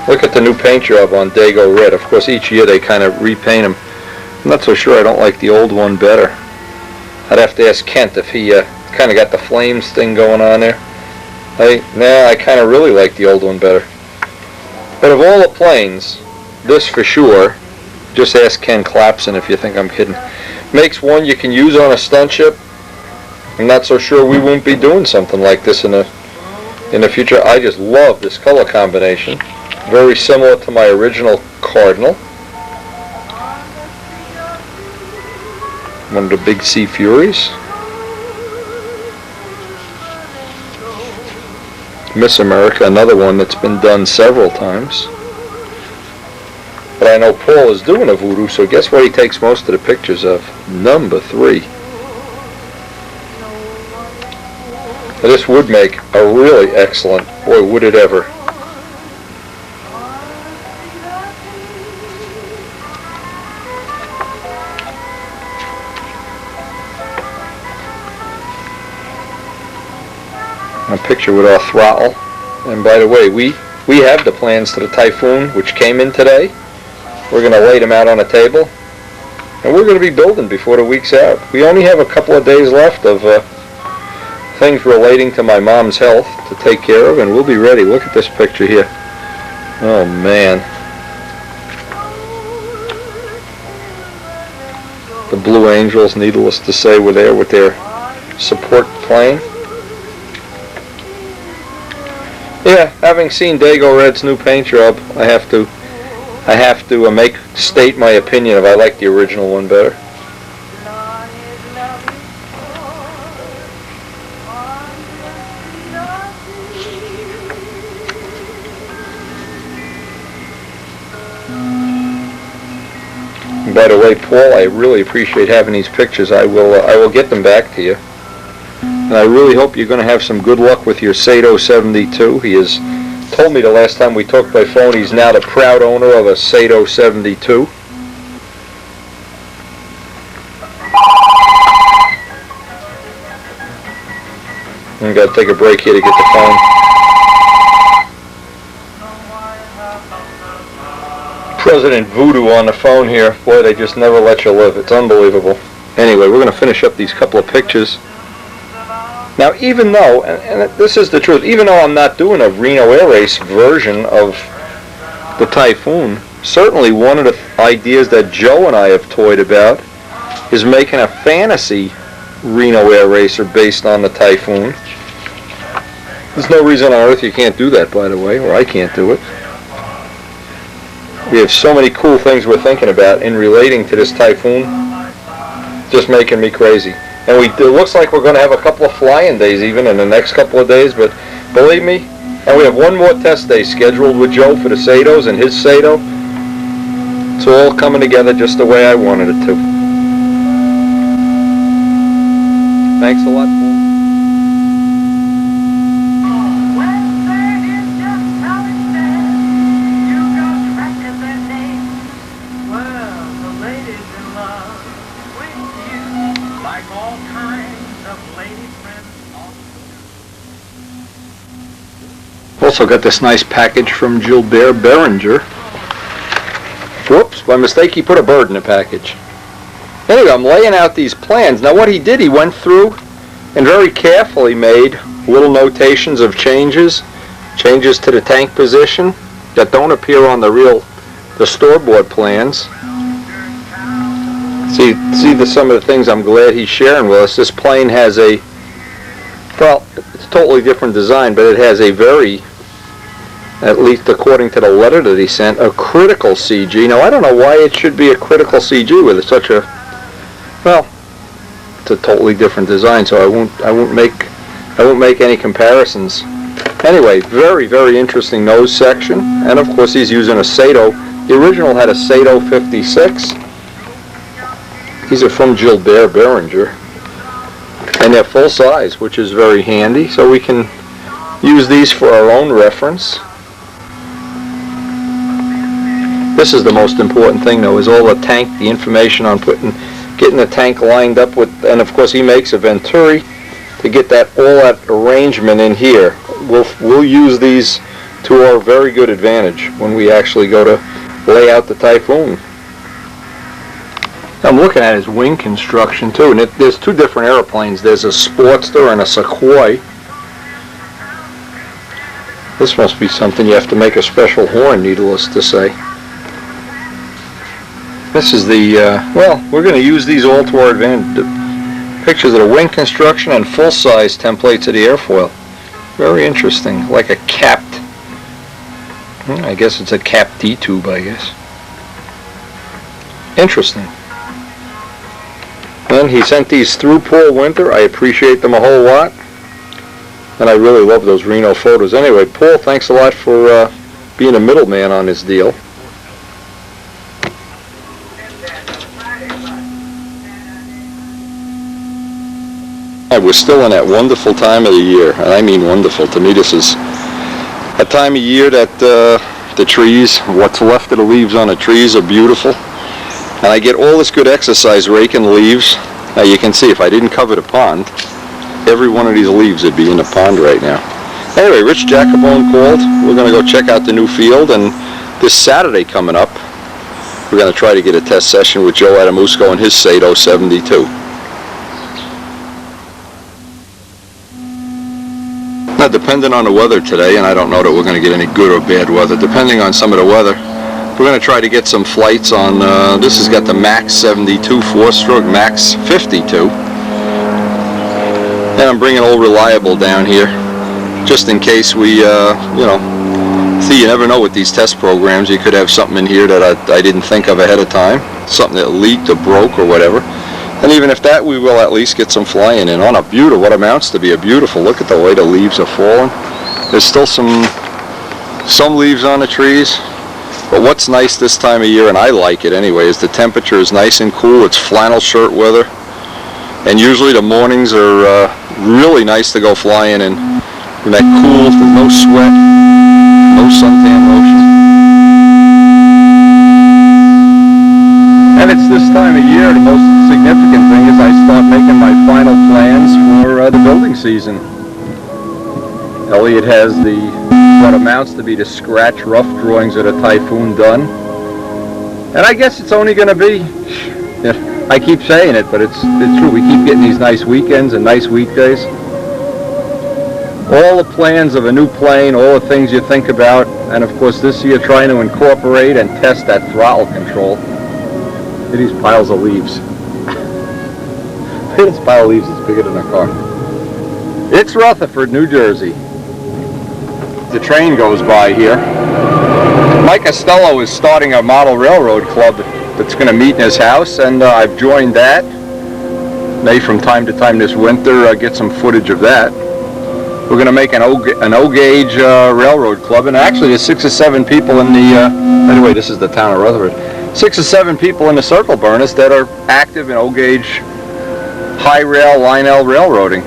Look at the new paint job on Dago Red. Of course, each year they kind of repaint them. I'm not so sure I don't like the old one better. I'd have to ask Kent if he kind of got the flames thing going on there. I kind of really like the old one better. But of all the planes, this for sure, just ask Ken Clapson if you think I'm kidding, makes one you can use on a stunt ship. I'm not so sure we won't be doing something like this in the future. I just love this color combination. Very similar to my original Cardinal. One of the big Sea Furies. Miss America, another one that's been done several times. But I know Paul is doing a Voodoo, so guess what he takes most of the pictures of? Number 3. This would make a really excellent, boy would it ever. A picture with our throttle. And by the way, we have the plans to the Typhoon, which came in today. We're going to lay them out on a table, and we're going to be building before the week's out. We only have a couple of days left of things relating to my mom's health to take care of, and we'll be ready. Look at this picture here. Oh man. The Blue Angels, needless to say, were there with their support plane. Yeah, having seen Dago Red's new paint job, I have to state my opinion if I like the original one better. And by the way, Paul, I really appreciate having these pictures. I will get them back to you. And I really hope you're going to have some good luck with your Sato 72. He has told me the last time we talked by phone he's now the proud owner of a Sato 72. I'm going to take a break here to get the phone. President Voodoo on the phone here. Boy, they just never let you live. It's unbelievable. Anyway, we're going to finish up these couple of pictures. Now, even though, and this is the truth, even though I'm not doing a Reno Air Race version of the Typhoon, certainly one of the ideas that Joe and I have toyed about is making a fantasy Reno Air Racer based on the Typhoon. There's no reason on earth you can't do that, by the way, or I can't do it. We have so many cool things we're thinking about in relating to this Typhoon, just making me crazy. And it looks like we're going to have a couple of flying days even in the next couple of days, but believe me, and we have one more test day scheduled with Joe for the Satos and his Sato. It's all coming together just the way I wanted it to. Thanks a lot, Paul. Also got this nice package from Gilbert Berenger. Whoops, by mistake he put a bird in the package. Anyway, I'm laying out these plans. Now what he did, he went through and very carefully made little notations of changes to the tank position that don't appear on the store-bought plans. See some of the things I'm glad he's sharing with us. This plane has a, well, it's a totally different design, but it has a very, at least according to the letter that he sent, a critical CG. Now I don't know why it should be a critical CG with such a, well, it's a totally different design, so I won't make any comparisons. Anyway, very, very interesting nose section, and of course he's using a Sato. The original had a Sato 56. These are from Gilbert Berenger, and they're full size, which is very handy, so we can use these for our own reference. This is the most important thing, though, is all the tank, the information on getting the tank lined up with, and of course he makes a Venturi to get all that arrangement in here. We'll use these to our very good advantage when we actually go to lay out the Typhoon. I'm looking at his wing construction too, and there's two different airplanes. There's a Sportster and a Sequoia. This must be something you have to make a special horn, needless to say. This is the, well, we're going to use these all to our advantage. Pictures of the wing construction and full-size templates of the airfoil. Very interesting, like a capped, I guess it's a capped D-tube, I guess. Interesting. And he sent these through Paul Winter. I appreciate them a whole lot. And I really love those Reno photos. Anyway, Paul, thanks a lot for being a middleman on this deal. We're still in that wonderful time of the year, and I mean wonderful. To me, this is a time of year that the trees, what's left of the leaves on the trees, are beautiful. And I get all this good exercise raking leaves. Now you can see if I didn't cover the pond, every one of these leaves would be in the pond right now. Anyway, Rich Jacobone called. We're going to go check out the new field, and this Saturday coming up, we're going to try to get a test session with Joe Adamusco and his Sato 72. Now, depending on the weather today, and I don't know that we're going to get any good or bad weather, depending on some of the weather, we're going to try to get some flights on, this has got the Max 72 4-stroke, Max 52. And I'm bringing old Reliable down here, just in case we, you know, see, you never know with these test programs. You could have something in here that I didn't think of ahead of time, something that leaked or broke or whatever. And even if that, we will at least get some flying in on a beautiful, what amounts to be a beautiful, look at the way the leaves are falling. There's still some leaves on the trees, but what's nice this time of year, and I like it anyway, is the temperature is nice and cool. It's flannel shirt weather, and usually the mornings are really nice to go flying in that cool, there's no sweat, no suntan lotion. And it's this time of year, the most significant thing is I start making my final plans for the building season. Elliot has what amounts to be the scratch rough drawings of the Typhoon done. And I guess it's only going to be, I keep saying it, but it's true. We keep getting these nice weekends and nice weekdays. All the plans of a new plane, all the things you think about, and of course this year trying to incorporate and test that throttle control. Look at these piles of leaves. Look at this pile of leaves, it's bigger than a car. It's Rutherford, New Jersey. The train goes by here. Mike Costello is starting a model railroad club that's going to meet in his house, and I've joined that. May from time to time this winter get some footage of that. We're going to make an O-gauge railroad club, and actually there's 6 or 7 people in the, anyway, this is the town of Rutherford, 6 or 7 people in the circle burners that are active in O-gauge high rail, line L railroading.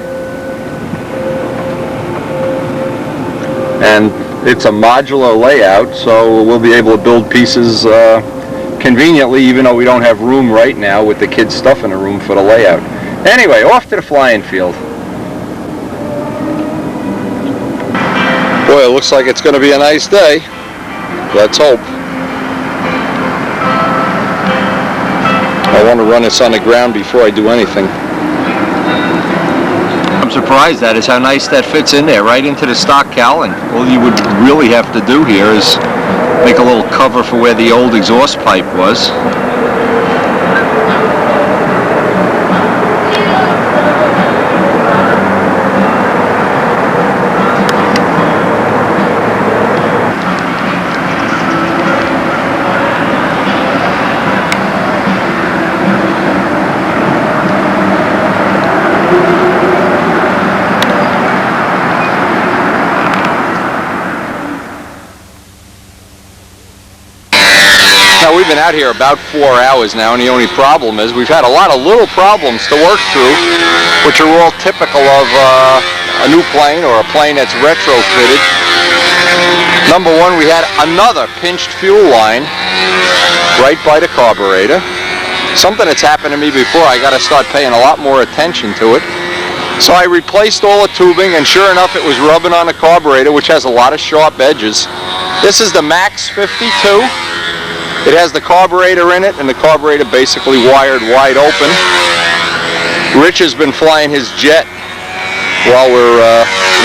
And it's a modular layout, so we'll be able to build pieces conveniently, even though we don't have room right now with the kids' stuff in the room for the layout. Anyway, off to the flying field. Boy, it looks like it's going to be a nice day. Let's hope. I want to run this on the ground before I do anything. I'm surprised at is how nice that fits in there, right into the stock cowling. All you would really have to do here is make a little cover for where the old exhaust pipe was. Now we've been out here about 4 hours now, and the only problem is we've had a lot of little problems to work through, which are all typical of a new plane or a plane that's retrofitted. Number one, we had another pinched fuel line right by the carburetor. Something that's happened to me before. I got to start paying a lot more attention to it. So I replaced all the tubing, and sure enough it was rubbing on the carburetor, which has a lot of sharp edges. This is the Max 52. It has the carburetor in it, and the carburetor basically wired wide open. Rich has been flying his jet while we're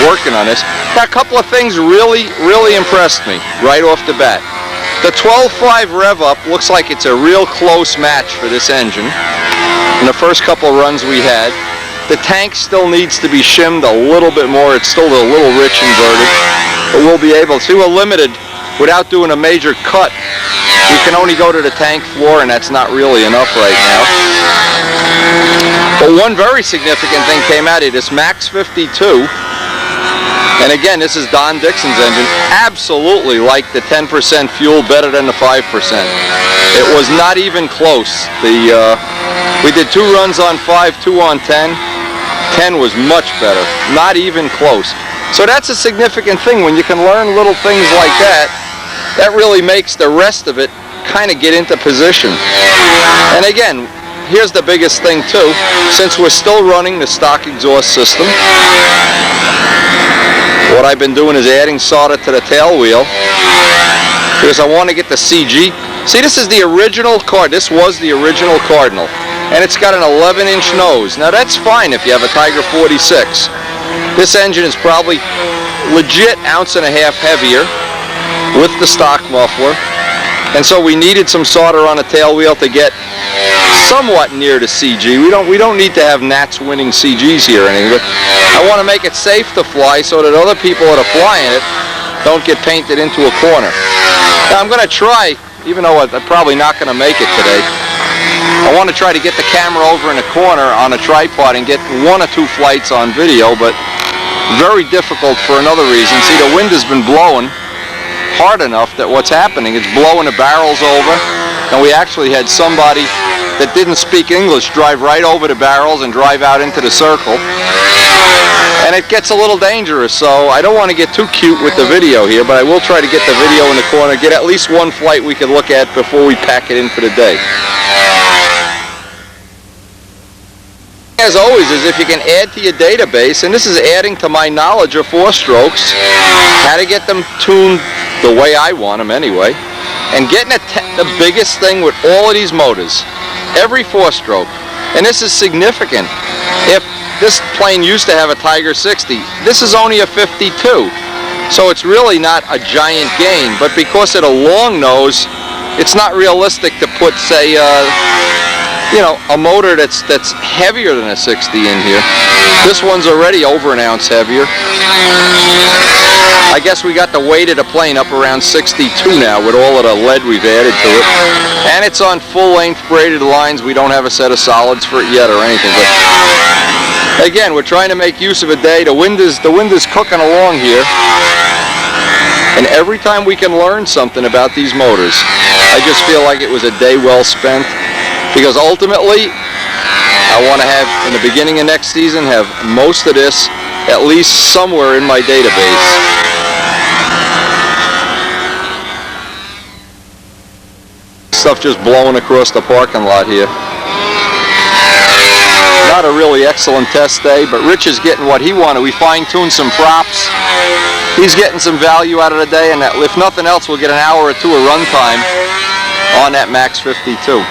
working on this. Now, a couple of things really impressed me right off the bat. The 12.5 rev up looks like it's a real close match for this engine. In the first couple runs we had, the tank still needs to be shimmed a little bit more. It's still a little rich inverted, but we'll be able to. We're limited without doing a major cut. We can only go to the tank floor, and that's not really enough right now. But one very significant thing came out of this Max 52, and again, this is Don Dixon's engine, absolutely like the 10% fuel, better than the 5%. It was not even close. We did 2 runs on 5, 2 on 10. 10 was much better, not even close. So that's a significant thing. When you can learn little things like that, that really makes the rest of it kind of get into position. And again, here's the biggest thing too. Since we're still running the stock exhaust system, what I've been doing is adding solder to the tail wheel because I want to get the CG. See, this is the original Cardinal. This was the original Cardinal, and it's got an 11-inch nose. Now that's fine if you have a Tiger 46. This engine is probably legit 1.5 ounces heavier with the stock muffler, and so we needed some solder on the tail wheel to get somewhat near to CG. We don't need to have Nats winning CGs here or anything, but I want to make it safe to fly so that other people that are flying it don't get painted into a corner. Now I'm going to try, even though I'm probably not going to make it today, I want to try to get the camera over in a corner on a tripod and get 1 or 2 flights on video, but very difficult for another reason. See, the wind has been blowing hard enough that what's happening, it's blowing the barrels over, and we actually had somebody that didn't speak English drive right over the barrels and drive out into the circle, and it gets a little dangerous. So I don't want to get too cute with the video here, but I will try to get the video in the corner, get at least 1 flight we can look at before we pack it in for the day. As always, is if you can add to your database, and this is adding to my knowledge of 4-strokes, how to get them tuned the way I want them anyway. And getting the biggest thing with all of these motors, every 4-stroke, and this is significant. If this plane used to have a Tiger 60, this is only a 52. So it's really not a giant gain, but because of the long nose, it's not realistic to put, say, you know, a motor that's heavier than a 60 in here. This one's already over an ounce heavier. I guess we got the weight of the plane up around 62 now with all of the lead we've added to it. And it's on full-length braided lines. We don't have a set of solids for it yet or anything. But again, we're trying to make use of a day. The wind is cooking along here. And every time we can learn something about these motors, I just feel like it was a day well spent. Because ultimately, I want to have, in the beginning of next season, have most of this at least somewhere in my database. Stuff just blowing across the parking lot here. Not a really excellent test day, but Rich is getting what he wanted. We fine-tuned some props. He's getting some value out of the day, and if nothing else, we'll get an hour or two of run time on that Max 52.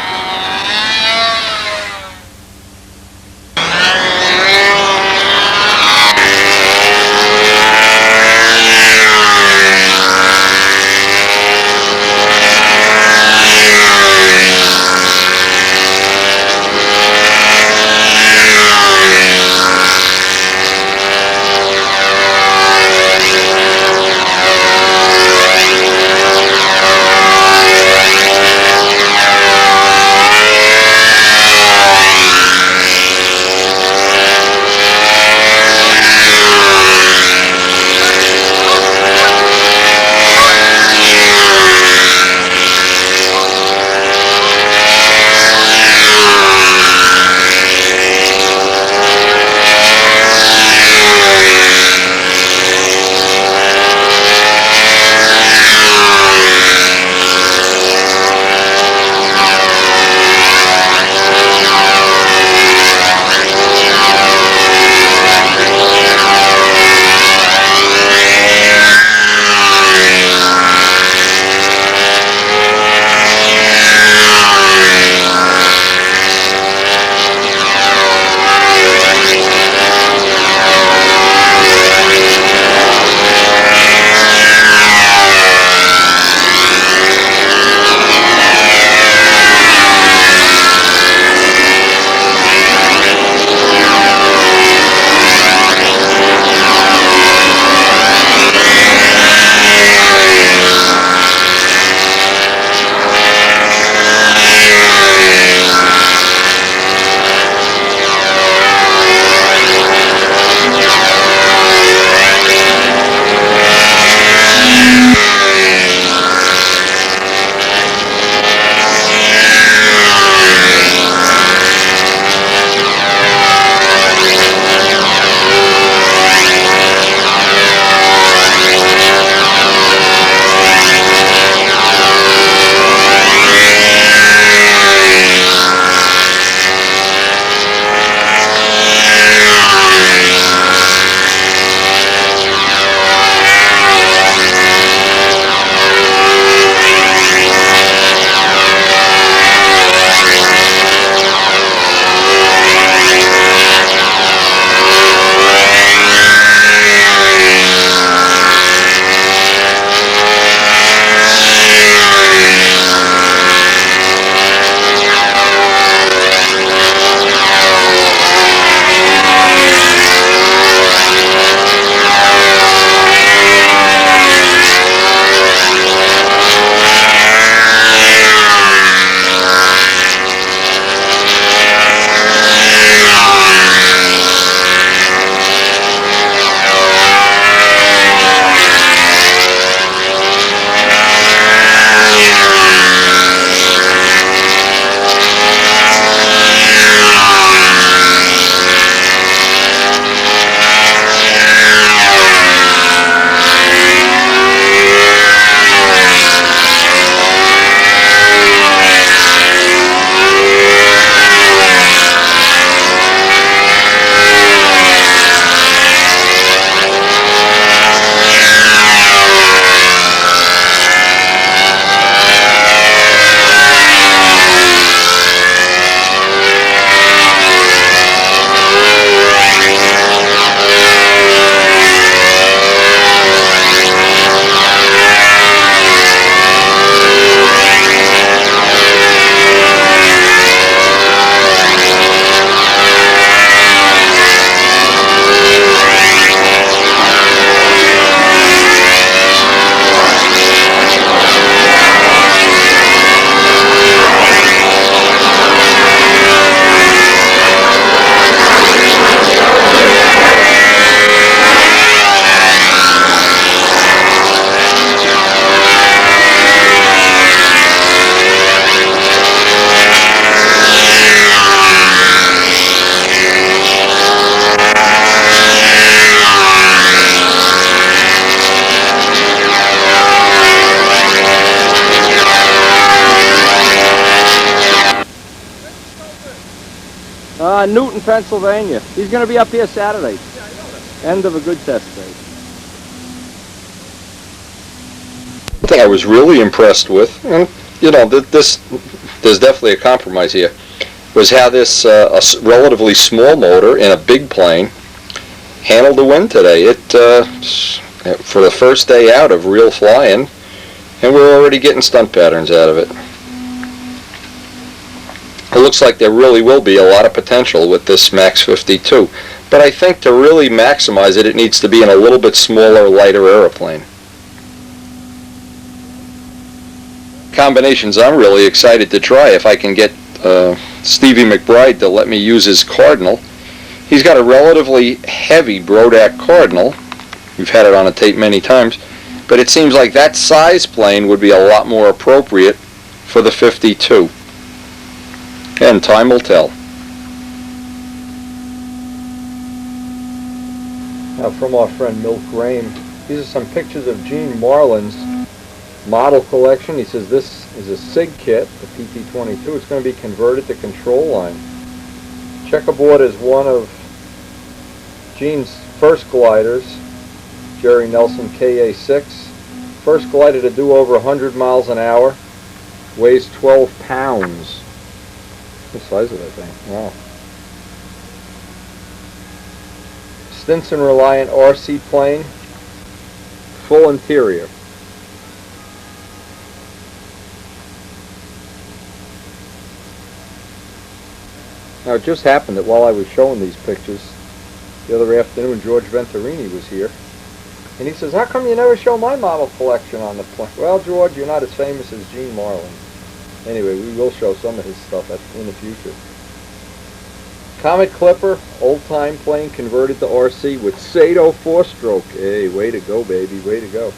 Newton, Pennsylvania. He's going to be up here Saturday. End of a good test day. The thing I was really impressed with, and you know, there's definitely a compromise here, was how this relatively small motor in a big plane handled the wind today. It for the first day out of real flying, and we're already getting stunt patterns out of it. It looks like there really will be a lot of potential with this Max 52, but I think to really maximize it, it needs to be in a little bit smaller, lighter airplane. Combinations I'm really excited to try if I can get Stevie McBride to let me use his Cardinal. He's got a relatively heavy Brodak Cardinal. We've had it on a tape many times, but it seems like that size plane would be a lot more appropriate for the 52. And time will tell. Now from our friend Milt Graham, these are some pictures of Gene Marlin's model collection. He says this is a SIG kit, the PT-22. It's going to be converted to control line. Checkerboard is one of Gene's first gliders, Jerry Nelson KA-6. First glider to do over 100 miles an hour. Weighs 12 pounds. The size of that thing. Wow. Stinson Reliant RC plane. Full interior. Now it just happened that while I was showing these pictures the other afternoon, George Venturini was here. And he says, how come you never show my model collection on the plane? Well, George, you're not as famous as Gene Marlin. Anyway, we will show some of his stuff in the future. Comet Clipper, old-time plane converted to RC with Sato 4-stroke. Hey, way to go, baby, way to go.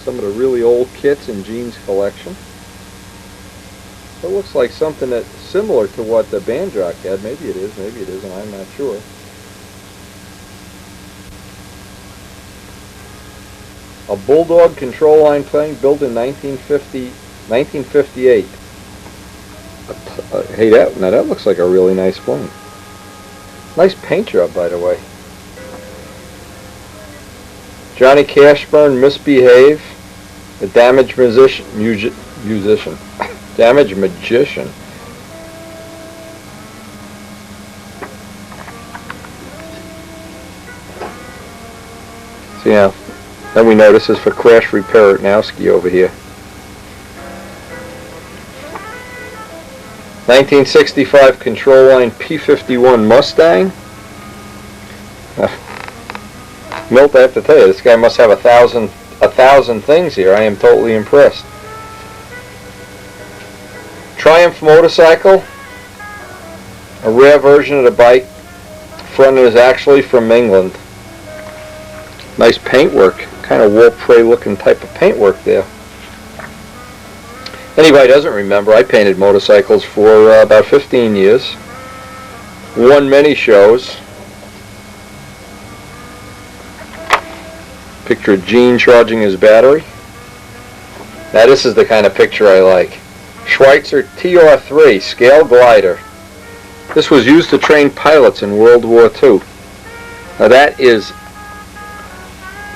Some of the really old kits in Gene's collection. It looks like something that's similar to what the Banjock had. Maybe it isn't, I'm not sure. A Bulldog control line plane built in 1958. Hey, that looks like a really nice plane. Nice paint job, by the way. Johnny Cashburn, Misbehave, the Damaged Musician. Damaged Magician. So yeah, then we notice this for Crash Repair at Nowski over here. 1965 control line P-51 Mustang. Milt, I have to tell you, this guy must have a thousand things here. I am totally impressed. Triumph motorcycle, a rare version of the bike. Front is actually from England. Nice paintwork, kind of Wolf-Prey looking type of paintwork there. Anybody doesn't remember, I painted motorcycles for about 15 years. Won many shows. Picture of Gene charging his battery. Now this is the kind of picture I like. Schweitzer TR-3 scale glider. This was used to train pilots in World War II. Now that is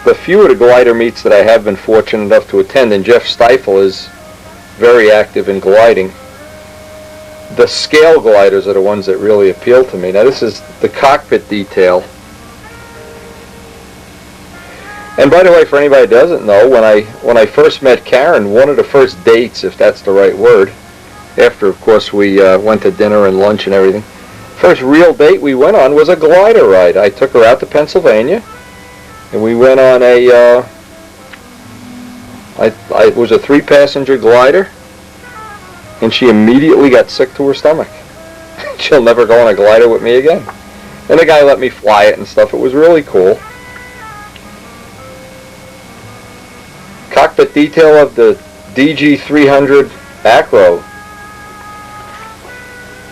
the few of the glider meets that I have been fortunate enough to attend, and Jeff Stiefel is very active in gliding. The scale gliders are the ones that really appeal to me. Now this is the Cockpit Detail. And by the way, for anybody who doesn't know, when I first met Karen, one of the first dates, if that's the right word, after of course we went to dinner and lunch and everything, first real date we went on was a glider ride. I took her out to Pennsylvania, and we went on a it was a 3-passenger glider, and she immediately got sick to her stomach. She'll never go on a glider with me again. And the guy let me fly it and stuff. It was really cool. Cockpit detail of the DG300 Acro.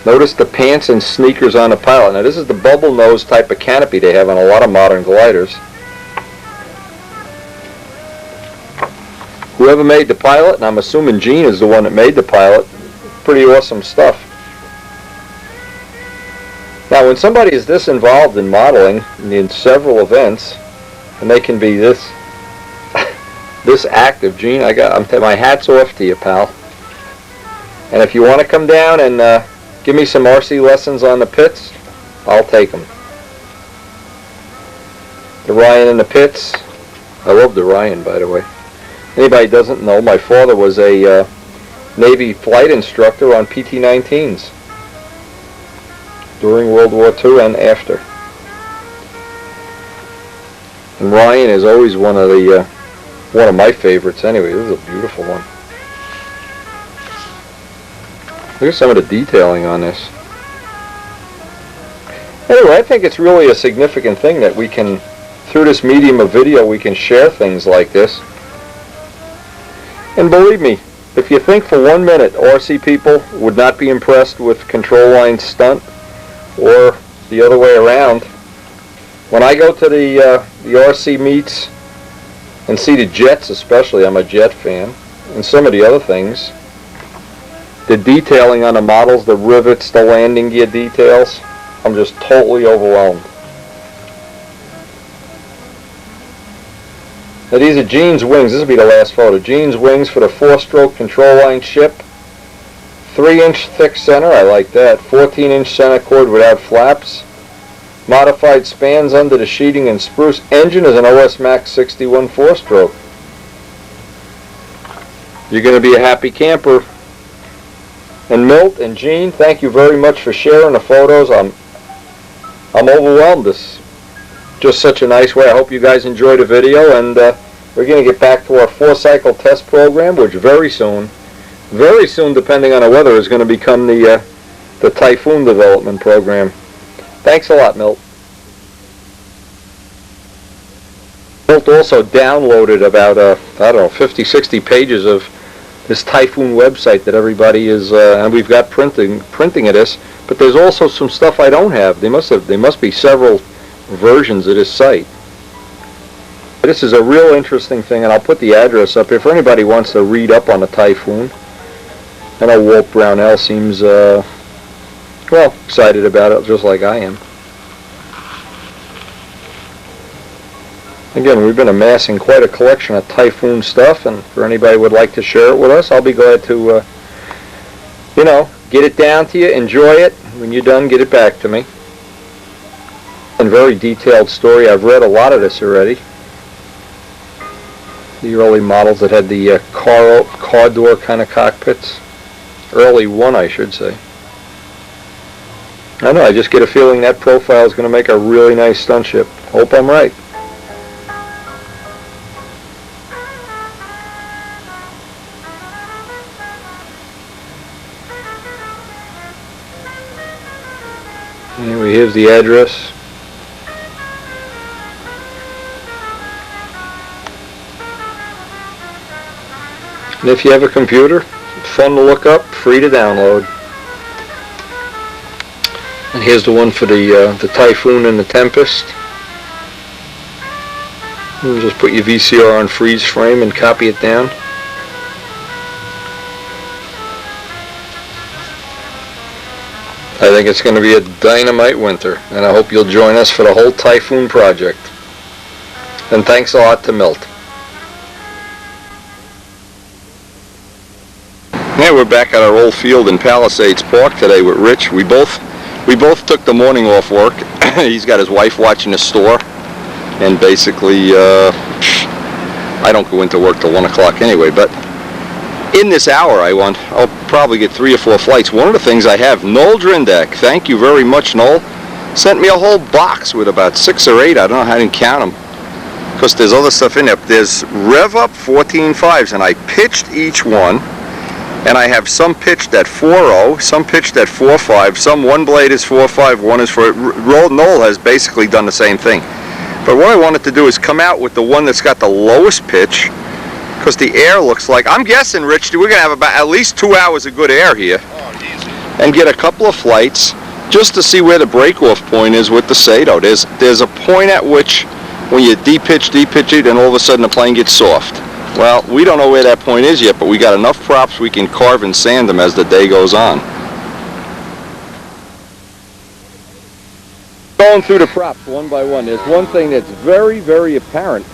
Notice the pants and sneakers on the pilot. Now this is the bubble nose type of canopy they have on a lot of modern gliders. Whoever made the pilot, and I'm assuming Gene is the one that made the pilot, pretty awesome stuff. Now, when somebody is this involved in modeling in several events, and they can be this this active, Gene, my hat's off to you, pal. And if you want to come down and give me some RC lessons on the pits, I'll take them. The Ryan in the pits. I love the Ryan, by the way. Anybody doesn't know, my father was a Navy flight instructor on PT-19s during World War II and after. And Ryan is always one of my favorites anyway. This is a beautiful one. Look at some of the detailing on this. Anyway, I think it's really a significant thing that we can, through this medium of video, we can share things like this. And believe me, if you think for 1 minute RC people would not be impressed with control line stunt, or the other way around, when I go to the RC meets and see the jets, especially, I'm a jet fan, and some of the other things, the detailing on the models, the rivets, the landing gear details, I'm just totally overwhelmed. Now these are Gene's wings. This will be the last photo. Gene's wings for the 4-stroke control line ship. 3-inch thick center, I like that. 14-inch center cord without flaps. Modified spans under the sheeting and spruce. Engine is an OS Max 61 4-stroke. You're going to be a happy camper. And Milt and Gene, thank you very much for sharing the photos. I'm overwhelmed. This just such a nice way. I hope you guys enjoyed the video, and we're going to get back to our 4-cycle test program, which very soon, depending on the weather, is going to become the Typhoon development program. Thanks a lot, Milt. Milt also downloaded about, 50, 60 pages of this Typhoon website that everybody is, and we've got printing of this, but there's also some stuff I don't have. There must be several versions of this site. This is a real interesting thing, and I'll put the address up here if anybody wants to read up on the Typhoon. I know Walt Brownell seems, excited about it, just like I am. Again, we've been amassing quite a collection of Typhoon stuff, and for anybody who would like to share it with us, I'll be glad to, get it down to you, enjoy it. When you're done, get it back to me. And very detailed story. I've read a lot of this already. The early models that had the car door kind of cockpits. Early one, I should say. I know, I just get a feeling that profile is going to make a really nice stunt ship. Hope I'm right. Anyway, here's the address. And if you have a computer, fun to look up, free to download. And here's the one for the Typhoon and the Tempest. You just put your VCR on freeze frame and copy it down. I think it's going to be a dynamite winter, and I hope you'll join us for the whole Typhoon project. And thanks a lot to Milt. Yeah, we're back at our old field in Palisades Park today with Rich. We both took the morning off work. He's got his wife watching the store, and basically I don't go into work till 1 o'clock anyway, but in this hour I'll probably get 3 or 4 flights. One of the things I have, Noel Drindak, thank you very much, Noel, sent me a whole box with about 6 or 8, I don't know, I didn't count them, because there's other stuff in there. There's Rev Up 14.5s, and I pitched each one, and I have some pitched at 4.0, some pitched at 4.5, some one blade is 4.5, one is 4. Noel has basically done the same thing. But what I wanted to do is come out with the one that's got the lowest pitch, because the air looks like, I'm guessing, Rich, we're going to have about at least 2 hours of good air here. Oh, and get a couple of flights just to see where the break-off point is with the Sato. There's a point at which when you de-pitch it, and all of a sudden the plane gets soft. Well, we don't know where that point is yet, but we got enough props we can carve and sand them as the day goes on. Going through the props one by one, there's one thing that's very, very apparent.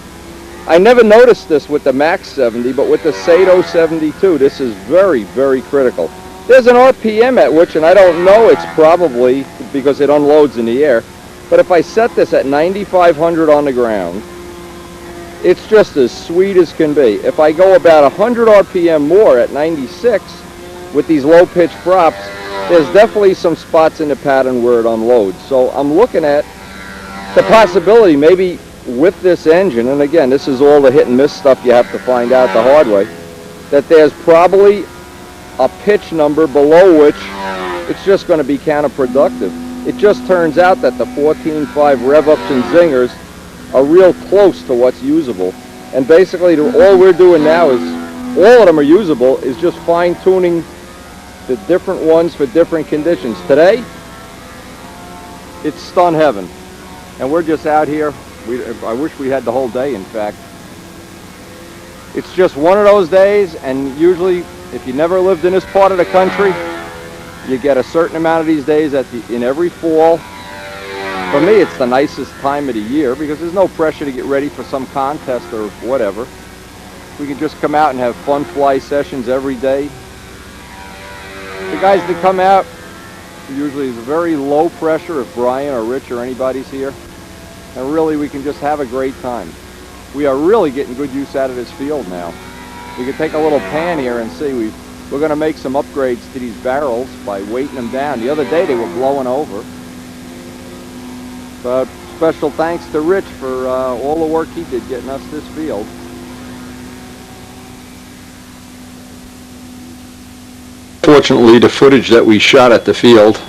I never noticed this with the Max 70, but with the Sato 72, this is very, very critical. There's an RPM at which, and I don't know, it's probably because it unloads in the air, but if I set this at 9,500 on the ground, it's just as sweet as can be. If I go about 100 RPM more at 96 with these low pitch props, there's definitely some spots in the pattern where it unloads. So I'm looking at the possibility, maybe with this engine, and again, this is all the hit and miss stuff you have to find out the hard way, that there's probably a pitch number below which it's just going to be counterproductive. It just turns out that the 14.5 rev-ups and zingers are real close to what's usable. And basically, all we're doing now is, all of them are usable, is just fine-tuning the different ones for different conditions. Today, it's stun heaven. And we're just out here. I wish we had the whole day, in fact. It's just one of those days, and usually, if you never lived in this part of the country, you get a certain amount of these days in every fall. For me, it's the nicest time of the year because there's no pressure to get ready for some contest or whatever. We can just come out and have fun fly sessions every day. The guys that come out, usually is very low pressure if Brian or Rich or anybody's here. And really, we can just have a great time. We are really getting good use out of this field now. We can take a little pan here and see. We're going to make some upgrades to these barrels by weighting them down. The other day they were blowing over. But special thanks to Rich for all the work he did getting us this field. Fortunately, the footage that we shot at the field,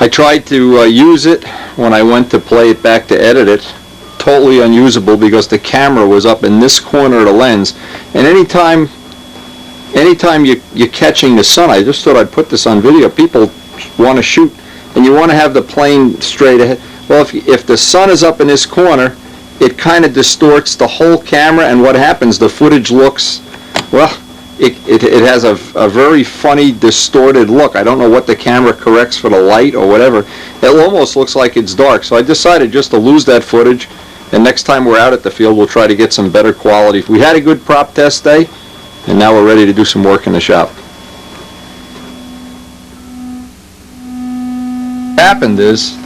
I tried to use it when I went to play it back to edit it. Totally unusable because the camera was up in this corner of the lens, and anytime you're catching the sun, I just thought I'd put this on video. People want to shoot, and you want to have the plane straight ahead. Well, if the sun is up in this corner, it kind of distorts the whole camera, and what happens, the footage looks, well, it has a very funny, distorted look. I don't know what the camera corrects for the light or whatever. It almost looks like it's dark, so I decided just to lose that footage, and next time we're out at the field, we'll try to get some better quality. We had a good prop test day, and now we're ready to do some work in the shop. What happened is,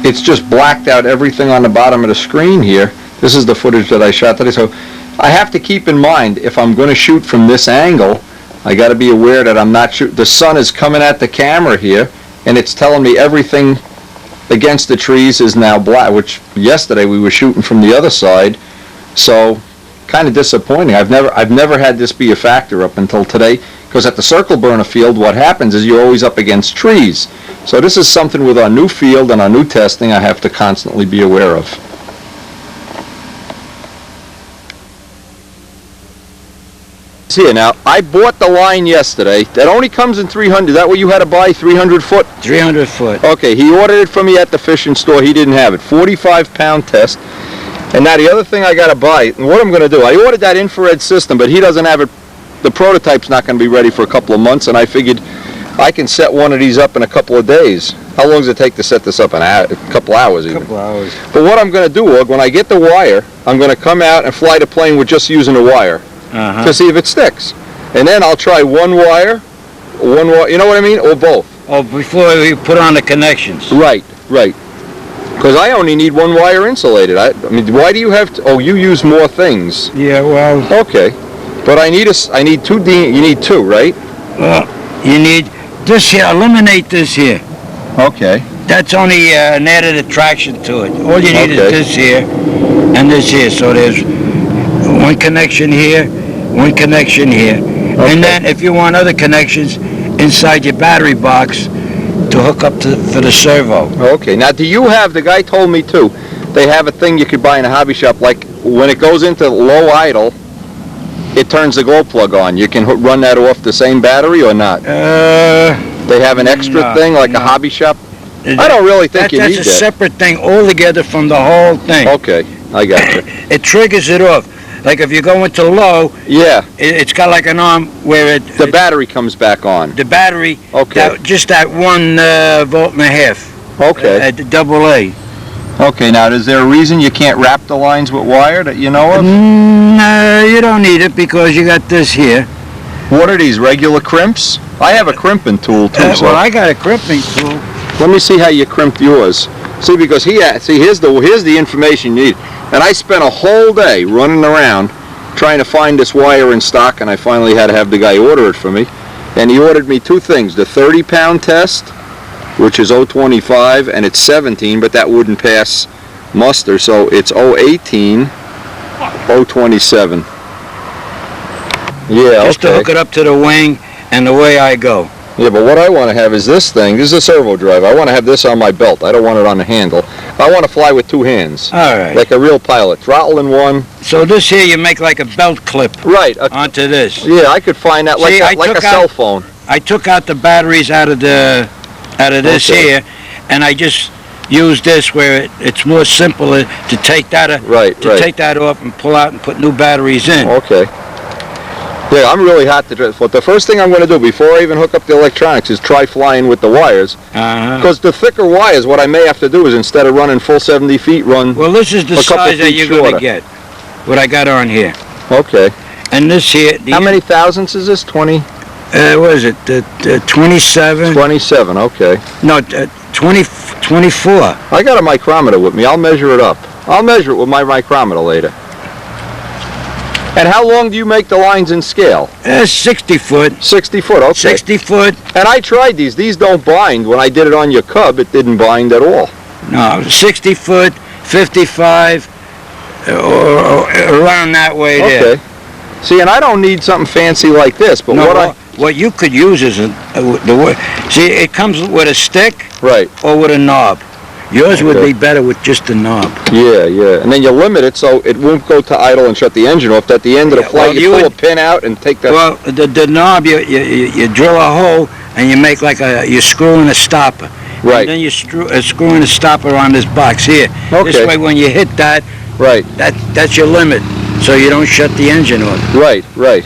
it's just blacked out everything on the bottom of the screen here. This is the footage that I shot today, so I have to keep in mind, if I'm going to shoot from this angle, I got to be aware that I'm not shooting. The sun is coming at the camera here, and it's telling me everything against the trees is now black, which yesterday we were shooting from the other side, so kind of disappointing. I've never had this be a factor up until today, because at the circle burner field, what happens is you're always up against trees. So this is something with our new field and our new testing I have to constantly be aware of. Here now, I bought the line yesterday. That only comes in 300. Is that what you had to buy? 300 foot? 300 foot. Okay, he ordered it for me at the fishing store. He didn't have it. 45-pound test. And now the other thing I got to buy, and what I'm going to do, I ordered that infrared system, but he doesn't have it. The prototype's not going to be ready for a couple of months, and I figured I can set one of these up in a couple of days. How long does it take to set this up? A couple hours even. A couple hours. But what I'm going to do, Og, when I get the wire, I'm going to come out and fly the plane with just using the wire. To see if it sticks. And then I'll try one wire, you know what I mean, or both. Oh, before we put on the connections. Right. Because I only need one wire insulated. I mean, why do you have to, you use more things. Yeah, well. Okay. But I need two, you need two, right? You need this here, eliminate this here. Okay. That's only an added attraction to it. All you need is this here and this here. So there's one connection here, one connection here. Okay. And then if you want other connections inside your battery box to hook up for the servo. Okay. Now do you have, the guy told me too, they have a thing you could buy in a hobby shop, like when it goes into low idle, it turns the glow plug on. You can run that off the same battery or not? They have an extra thing like a hobby shop? I don't really think you need that. That's a separate thing altogether from the whole thing. Okay, I got you. It triggers it off. Like if you go into low, Yeah, it's got like an arm where the battery comes back on. the battery, Okay. just that 1 volt and a half. Okay. At the AA. Okay, now is there a reason you can't wrap the lines with wire that you know of? No, you don't need it because you got this here. What are these, regular crimps? I have a crimping tool too, so Well, I got a crimping tool. let me see how you crimped yours. See, because here's the information you need. And I spent a whole day running around trying to find this wire in stock, and I finally had to have the guy order it for me. And he ordered me 2 things, the 30-pound test, which is 025, and it's 17, but that wouldn't pass muster, so it's 018, 027. Yeah, Just to hook it up to the wing and the way I go. Yeah, but what I want to have is this thing. This is a servo drive. I want to have this on my belt. I don't want it on the handle. I want to fly with 2 hands. All right. Like a real pilot. Throttle in one. So this here you make like a belt clip Right. onto this. Yeah, I could find that like See, I like a took cell out- phone. I took out the batteries out of this Okay. here, and I just used this where it's more simple to take that Right, right. take that off and pull out and put new batteries in. Okay. Yeah, I'm really hot to drive. But the first thing I'm going to do before I even hook up the electronics is try flying with the wires. Uh-huh. Because the thicker wires, what I may have to do is instead of running full 70 feet, run... Well, this is the a couple size that feet you're going shorter. to get. What I got on here. Okay. And this here. How many thousandths is this? 20? What is it? 27? 27, okay. No, 24. I got a micrometer with me. I'll measure it up. I'll measure it with my micrometer later. And how long do you make the lines in scale? 60 foot. 60 foot, okay. 60 foot. And I tried these. These don't bind. When I did it on your Cub, it didn't bind at all. No, 60 foot, 55, or around that way there. Okay. See, and I don't need something fancy like this, but No, what what you could use is see, it comes with a stick Right. or with a knob. Yours would Okay. be better with just a knob. Yeah, yeah. And then you limit it so it won't go to idle and shut the engine off. At the end of the Yeah, flight, well, you you pull would- a pin out and take that. Well, the knob, you drill a hole and you make like you screw in a stopper. Right. And then you screw in a stopper on this box here. This Okay. way, when you hit that, Right, that's your limit, so you don't shut the engine off. right, right.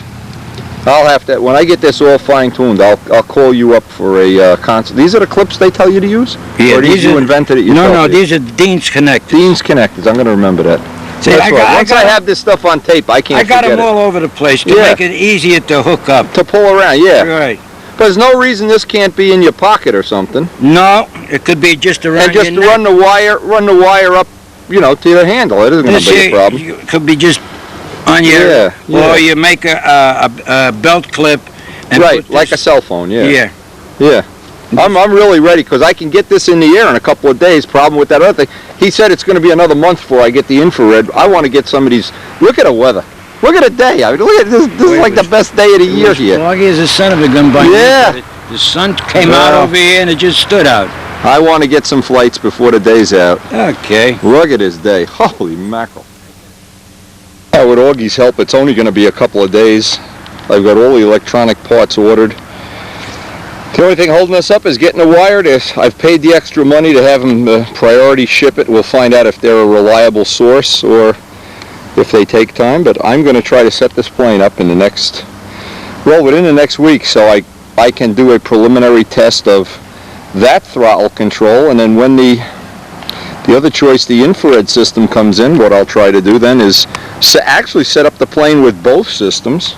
I'll have to, when I get this all fine-tuned, I'll call you up for a consult. These are the clips they tell you to use? Yeah, Or these you invented it yourself? No, these are Dean's connectors. Dean's connectors. I'm going to remember that. See, That's I right. got, Once I have this stuff on tape, I can't I got forget them all over the place to Yeah. make it easier to hook up. to pull around, yeah. Right. There's no reason this can't be in your pocket or something. No, it could be just around And just your neck. run the wire up, you know, to the handle. It isn't going This to be a here, problem. It could be just on your, Yeah, yeah. or you make a belt clip. And Right, put like a this, cell phone, yeah. Yeah. Yeah. I'm really ready because I can get this in the air in a couple of days. Problem with that other thing, he said it's going to be another month before I get the infrared. I want to get some of these. Look at the weather. Look at the day. I mean, look at this. This is like the best day of the year here. Foggy as a son of a gun by Yeah. now, but the sun came out Well. over here and it just stood out. I want to get some flights before the day's out. Okay. Look at this day. Holy mackerel. With Augie's help, it's only going to be a couple of days. I've got all the electronic parts ordered. The only thing holding us up is getting the wire. I've paid the extra money to have them priority ship it. We'll find out if they're a reliable source or if they take time. But I'm going to try to set this plane up in the next, within the next week, so I can do a preliminary test of that throttle control, and then when the other choice, the infrared system, comes in, what I'll try to do then is actually set up the plane with both systems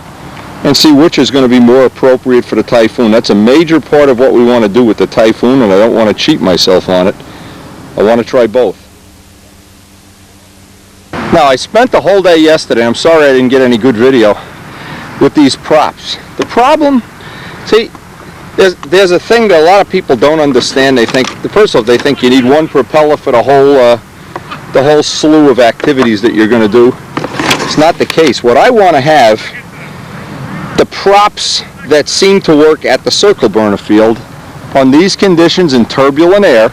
and see which is going to be more appropriate for the Typhoon. That's a major part of what we want to do with the Typhoon, and I don't want to cheat myself on it. I want to try both. Now, I spent the whole day yesterday, I'm sorry I didn't get any good video, with these props. The problem, see, there's a thing that a lot of people don't understand. They think, first of all, they think you need one propeller for the whole slew of activities that you're going to do. It's not the case. What I want to have, the props that seem to work at the circle burner field on these conditions in turbulent air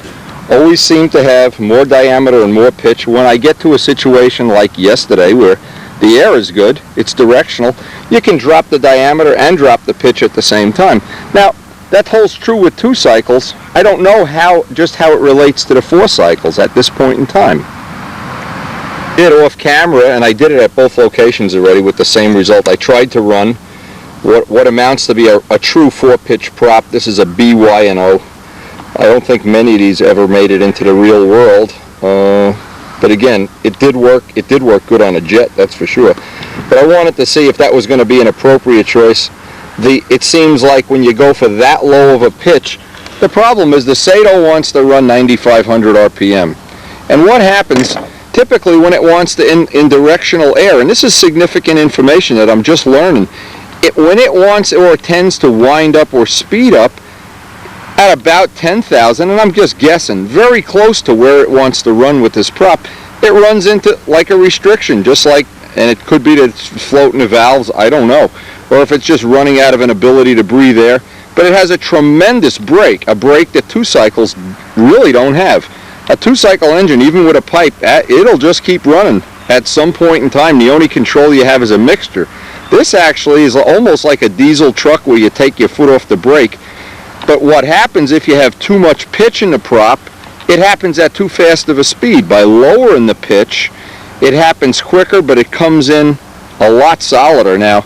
always seem to have more diameter and more pitch. When I get to a situation like yesterday where the air is good, it's directional, you can drop the diameter and drop the pitch at the same time. Now, that holds true with 2 cycles. I don't know just how it relates to the 4 cycles at this point in time. did off camera, and I did it at both locations already with the same result. I tried to run what amounts to be a true 4-pitch prop. This is a BY&O. I don't think many of these ever made it into the real world. But again, it did work. It did work good on a jet, that's for sure. But I wanted to see if that was going to be an appropriate choice. It seems like when you go for that low of a pitch, the problem is the Sato wants to run 9,500 RPM. And what happens typically when it wants to in directional air, and this is significant information that I'm just learning, when it wants or tends to wind up or speed up at about 10,000, and I'm just guessing, very close to where it wants to run with this prop, it runs into like a restriction, just like, and it could be that it's floating the valves, I don't know, or if it's just running out of an ability to breathe air, but it has a tremendous brake, a brake that 2-cycles really don't have. A 2-cycle engine, even with a pipe, it'll just keep running at some point in time. The only control you have is a mixture. This actually is almost like a diesel truck where you take your foot off the brake. But what happens if you have too much pitch in the prop, it happens at too fast of a speed. By lowering the pitch, it happens quicker, but it comes in a lot solider. Now,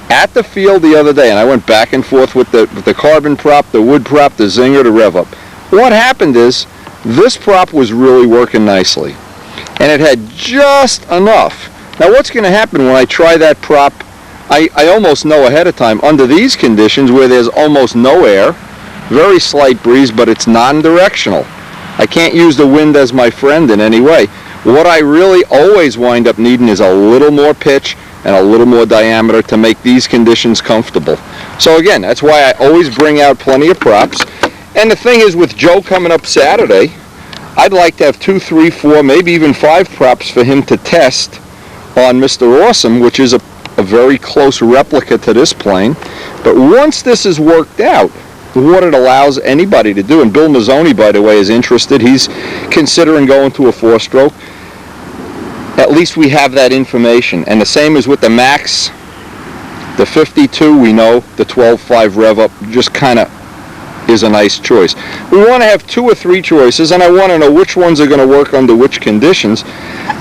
at the field the other day, and I went back and forth with the carbon prop, the wood prop, the Zinger, the rev up. What happened is, this prop was really working nicely. And it had just enough. Now what's going to happen when I try that prop, I almost know ahead of time, under these conditions where there's almost no air, very slight breeze, but it's non-directional. I can't use the wind as my friend in any way. What I really always wind up needing is a little more pitch and a little more diameter to make these conditions comfortable. So again, that's why I always bring out plenty of props. And the thing is, with Joe coming up Saturday, I'd like to have 2, 3, 4, maybe even 5 props for him to test on Mr. Awesome, which is a very close replica to this plane. But once this is worked out, what it allows anybody to do, and Bill Mazzoni, by the way, is interested. He's considering going to a 4-stroke. At least we have that information. And the same is with the Max, the 52, we know, the 12.5 rev up, just kind of is a nice choice. We want to have 2 or 3 choices, and I want to know which ones are going to work under which conditions,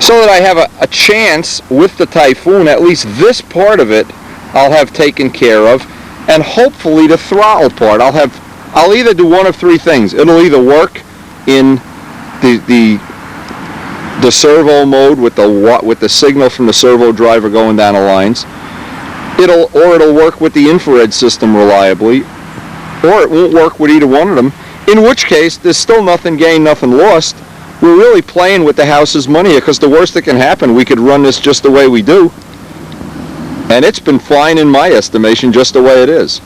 so that I have a chance with the Typhoon, at least this part of it, I'll have taken care of, and hopefully the throttle part, I'll either do one of 3 things. It'll either work in the servo mode with the signal from the servo driver going down the lines. It'll work with the infrared system reliably, or it won't work with either one of them, in which case there's still nothing gained, nothing lost. We're really playing with the house's money here, because the worst that can happen, we could run this just the way we do. And it's been fine in my estimation, just the way it is.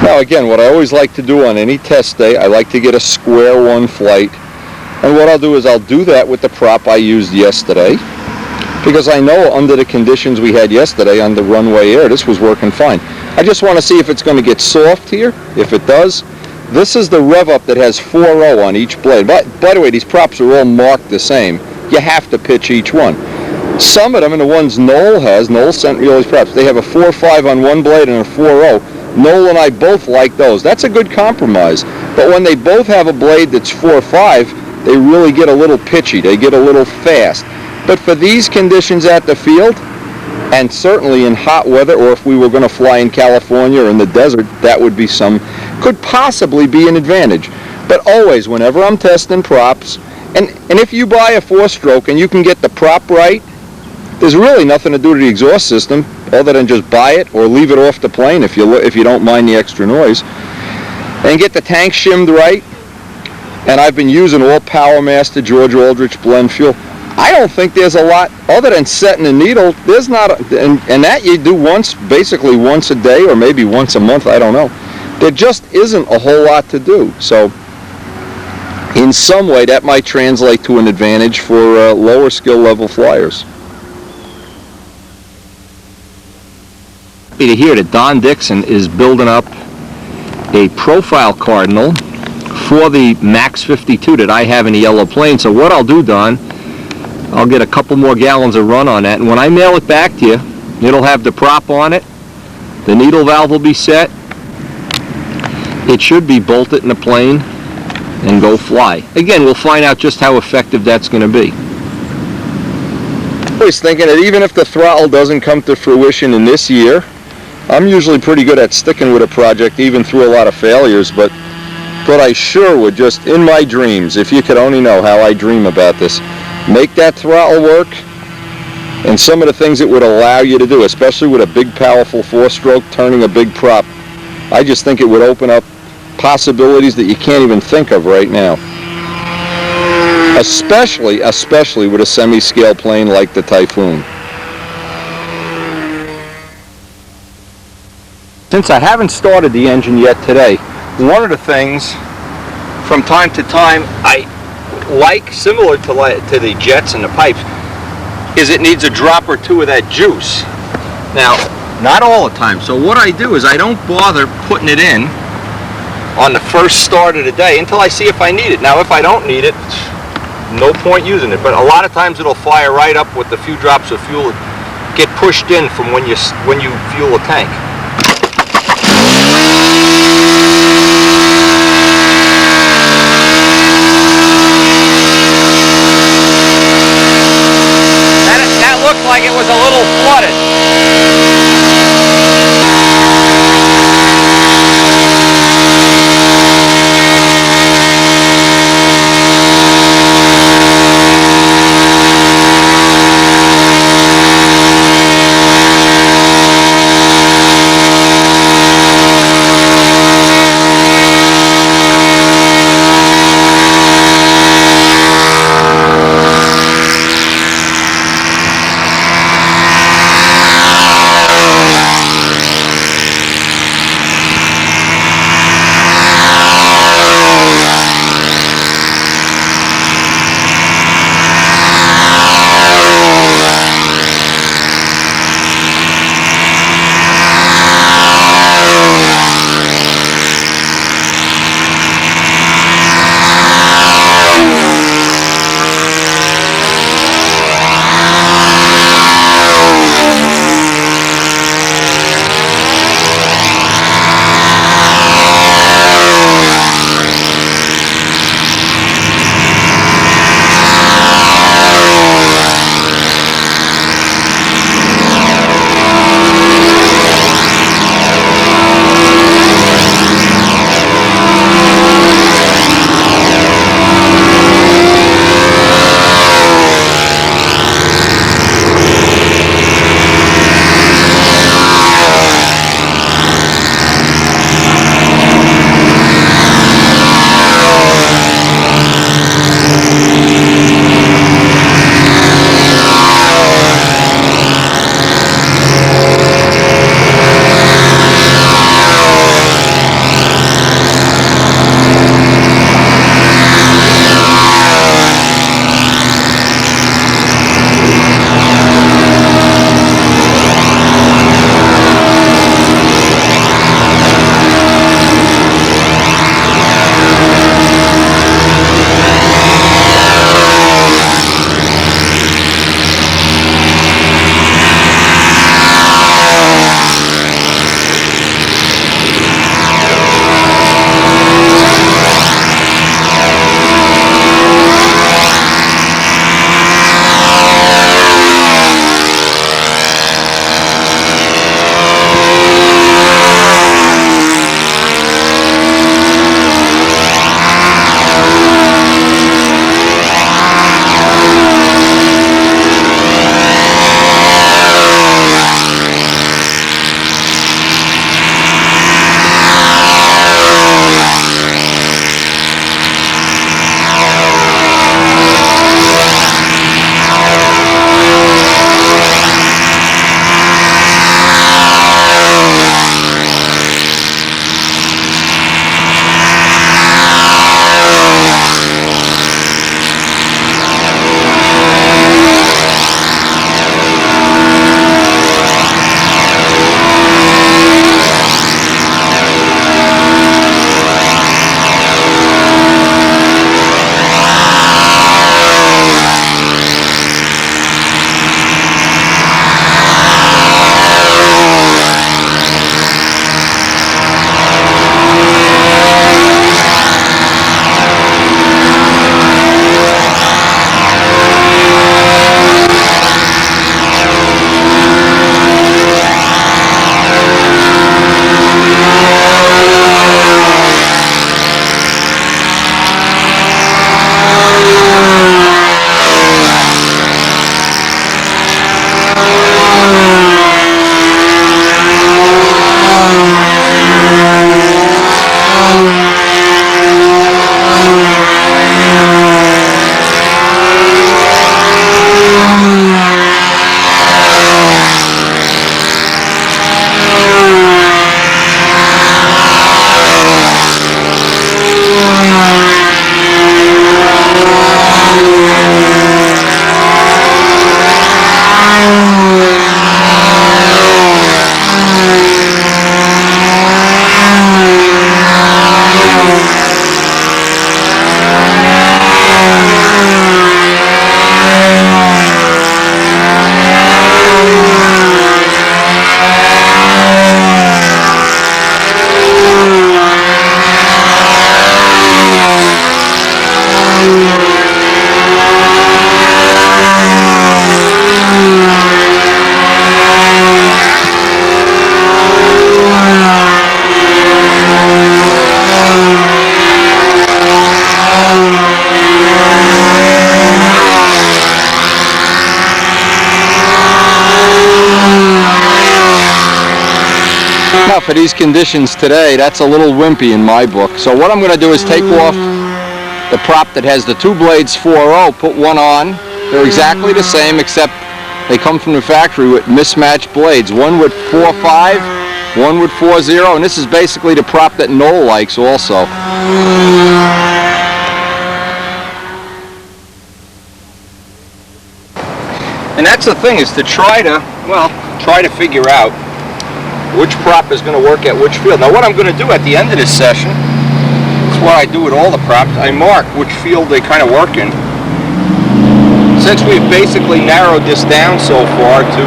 Now again, what I always like to do on any test day, I like to get a square one flight. And what I'll do is I'll do that with the prop I used yesterday, because I know under the conditions we had yesterday on the runway air, this was working fine. I just want to see if it's going to get soft here. If it does, this is the rev up that has 4.0 on each blade. By the way, these props are all marked the same. You have to pitch each one. Some of them, and the ones Noel sent me all these props, they have a 4.5 on one blade and a 4.0. Noel and I both like those. That's a good compromise. But when they both have a blade that's 4.5, they really get a little pitchy. They get a little fast. But for these conditions at the field, and certainly in hot weather, or if we were going to fly in California or in the desert, that would be could possibly be an advantage. But always, whenever I'm testing props, and if you buy a 4-stroke and you can get the prop right, there's really nothing to do to the exhaust system other than just buy it or leave it off the plane if you don't mind the extra noise, and get the tank shimmed right. And I've been using all Power Master George Aldrich blend fuel. I don't think there's a lot other than setting the needle. There's not, and that you do basically once a day or maybe once a month. I don't know. There just isn't a whole lot to do. So in some way that might translate to an advantage for lower skill level flyers. Happy to hear that Don Dixon is building up a profile cardinal for the Max 52 that I have in the yellow plane. So what I'll do, Don, I'll get a couple more gallons of run on that, and when I mail it back to you, it'll have the prop on it, the needle valve will be set, it should be bolted in the plane, and go fly. Again, we'll find out just how effective that's going to be. I was thinking that even if the throttle doesn't come to fruition in this year, I'm usually pretty good at sticking with a project even through a lot of failures, but I sure would, just in my dreams, if you could only know how I dream about this, make that throttle work, and some of the things it would allow you to do, especially with a big powerful 4-stroke turning a big prop. I just think it would open up possibilities that you can't even think of right now. Especially with a semi-scale plane like the Typhoon. Since I haven't started the engine yet today, one of the things from time to time I like, similar to the jets and the pipes, is it needs a drop or two of that juice. Now, not all the time, so what I do is I don't bother putting it in on the first start of the day until I see if I need it. Now, if I don't need it, no point using it, but a lot of times it'll fire right up with the few drops of fuel that get pushed in from when you fuel a tank. That looked like it was a little flooded. for these conditions today, that's a little wimpy in my book. So what I'm going to do is take off the prop that has the two blades 4.0, put one on. They're exactly the same, except they come from the factory with mismatched blades. One with 4.5, one with 4.0, and this is basically the prop that Noel likes also. And that's the thing, is to try to figure out which prop is going to work at which field. Now what I'm going to do at the end of this session, it's what I do with all the props, I mark which field they kind of work in. Since we've basically narrowed this down so far to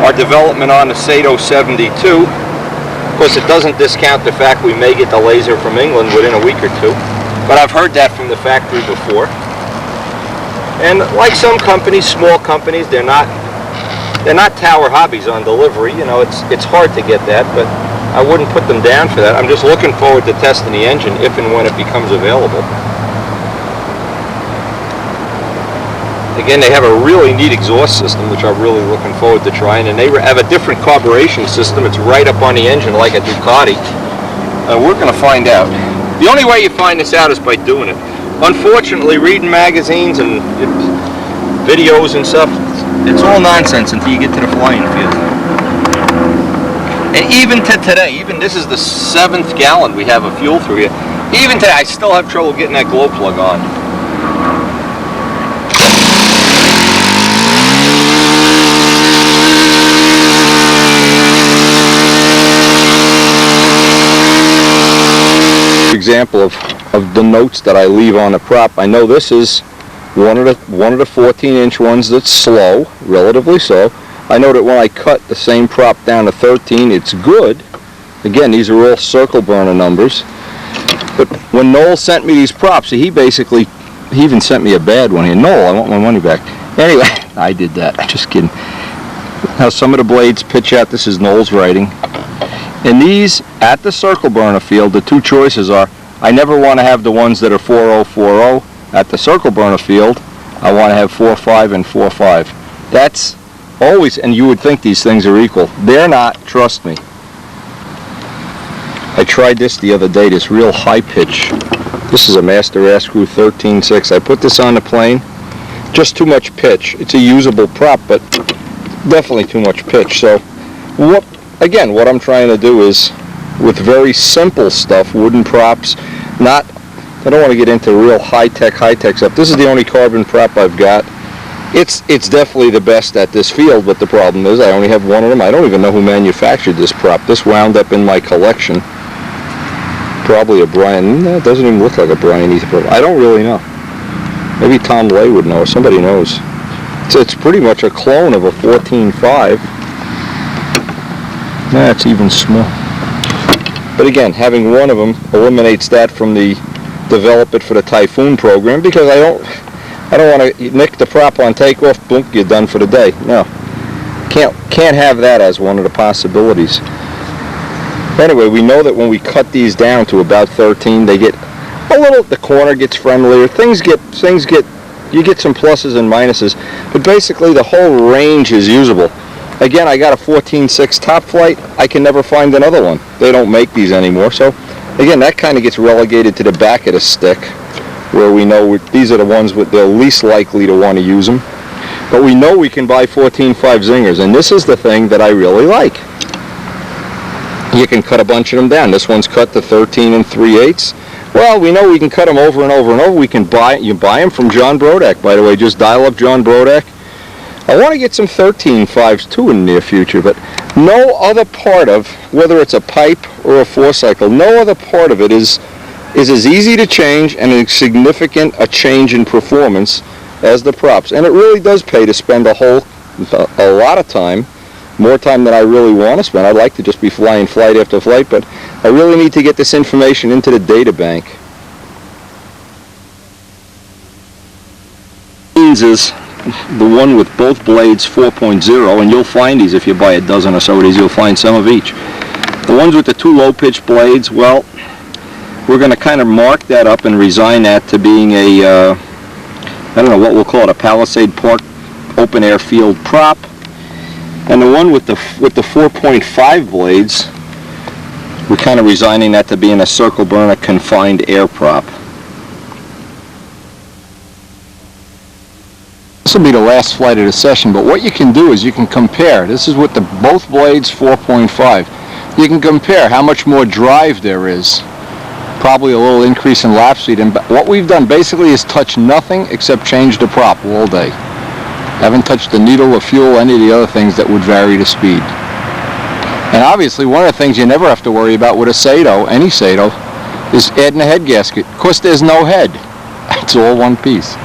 our development on the Sato 72, of course it doesn't discount the fact we may get the laser from England within a week or two, but I've heard that from the factory before. And like some companies, small companies, they're not tower hobbies on delivery. You know, it's hard to get that, but I wouldn't put them down for that. I'm just looking forward to testing the engine if and when it becomes available. Again, they have a really neat exhaust system, which I'm really looking forward to trying, and they have a different carburation system. It's right up on the engine like a Ducati. We're going to find out. The only way you find this out is by doing it. Unfortunately, reading magazines and videos and stuff, it's all nonsense until you get to the flying field. And even to today, even this is the 7th gallon we have of fuel through here, even today I still have trouble getting that glow plug on. Example of the notes that I leave on the prop. I know this is one of the 14-inch ones that's slow, relatively slow. I know that when I cut the same prop down to 13, it's good. Again, these are all circle burner numbers. But when Noel sent me these props, he even sent me a bad one here. Noel, I want my money back. Anyway, I did that. Just kidding. Now some of the blades pitch out. This is Noel's writing. And these, at the circle burner field, the two choices are, I never want to have the ones that are 4.0, at the circle burner field. I want to have 4.5 and 4.5. That's always, and you would think these things are equal. They're not, trust me. I tried this the other day, this real high pitch. This is a Master Air Screw 13.6. I put this on the plane, just too much pitch. It's a usable prop, but definitely too much pitch. So what I'm trying to do is, with very simple stuff, wooden props, I don't want to get into real high-tech stuff. This is the only carbon prop I've got. It's definitely the best at this field, but the problem is I only have one of them. I don't even know who manufactured this prop. This wound up in my collection. Probably a Brian. No, it doesn't even look like a Brian either. I don't really know. Maybe Tom Lay would know, or somebody knows. It's pretty much a clone of a 14.5. It's even small. But again, having one of them eliminates that from the develop it for the Typhoon program, because I don't want to nick the prop on takeoff, boom, you're done for the day. No. Can't have that as one of the possibilities. Anyway, we know that when we cut these down to about 13, they get the corner gets friendlier, you get some pluses and minuses, but basically the whole range is usable. Again, I got a 14.6 top flight. I can never find another one. They don't make these anymore. So, again, that kind of gets relegated to the back of the stick, where we know these are the ones they're least likely to want to use them. But we know we can buy 14.5 zingers, and this is the thing that I really like. You can cut a bunch of them down. This one's cut to 13 3/8. Well, we know we can cut them over and over and over. You buy them from John Brodak, by the way. Just dial up John Brodak. I want to get some 13.5s too in the near future, but no other part of, whether it's a pipe or a 4-cycle, no other part of it is as easy to change and as significant a change in performance as the props. And it really does pay to spend a lot of time, more time than I really want to spend. I'd like to just be flying flight after flight, but I really need to get this information into the data bank. Is the one with both blades 4.0, and you'll find these if you buy a dozen or so of these. You'll find some of each. The ones with the two low pitch blades, well, we're going to kind of mark that up and resign that to being a I don't know what we'll call it, a Palisade Park open air field prop. And the one with the 4.5 blades, we're kind of resigning that to being a circle burner confined air prop. This will be the last flight of the session, but what you can do is you can compare. This is with both blades 4.5. You can compare how much more drive there is. Probably a little increase in lap speed. And what we've done basically is touch nothing except change the prop all day. Haven't touched the needle, the fuel, any of the other things that would vary the speed. And obviously one of the things you never have to worry about with a Servo, any Servo, is adding a head gasket. Of course there's no head. It's all one piece.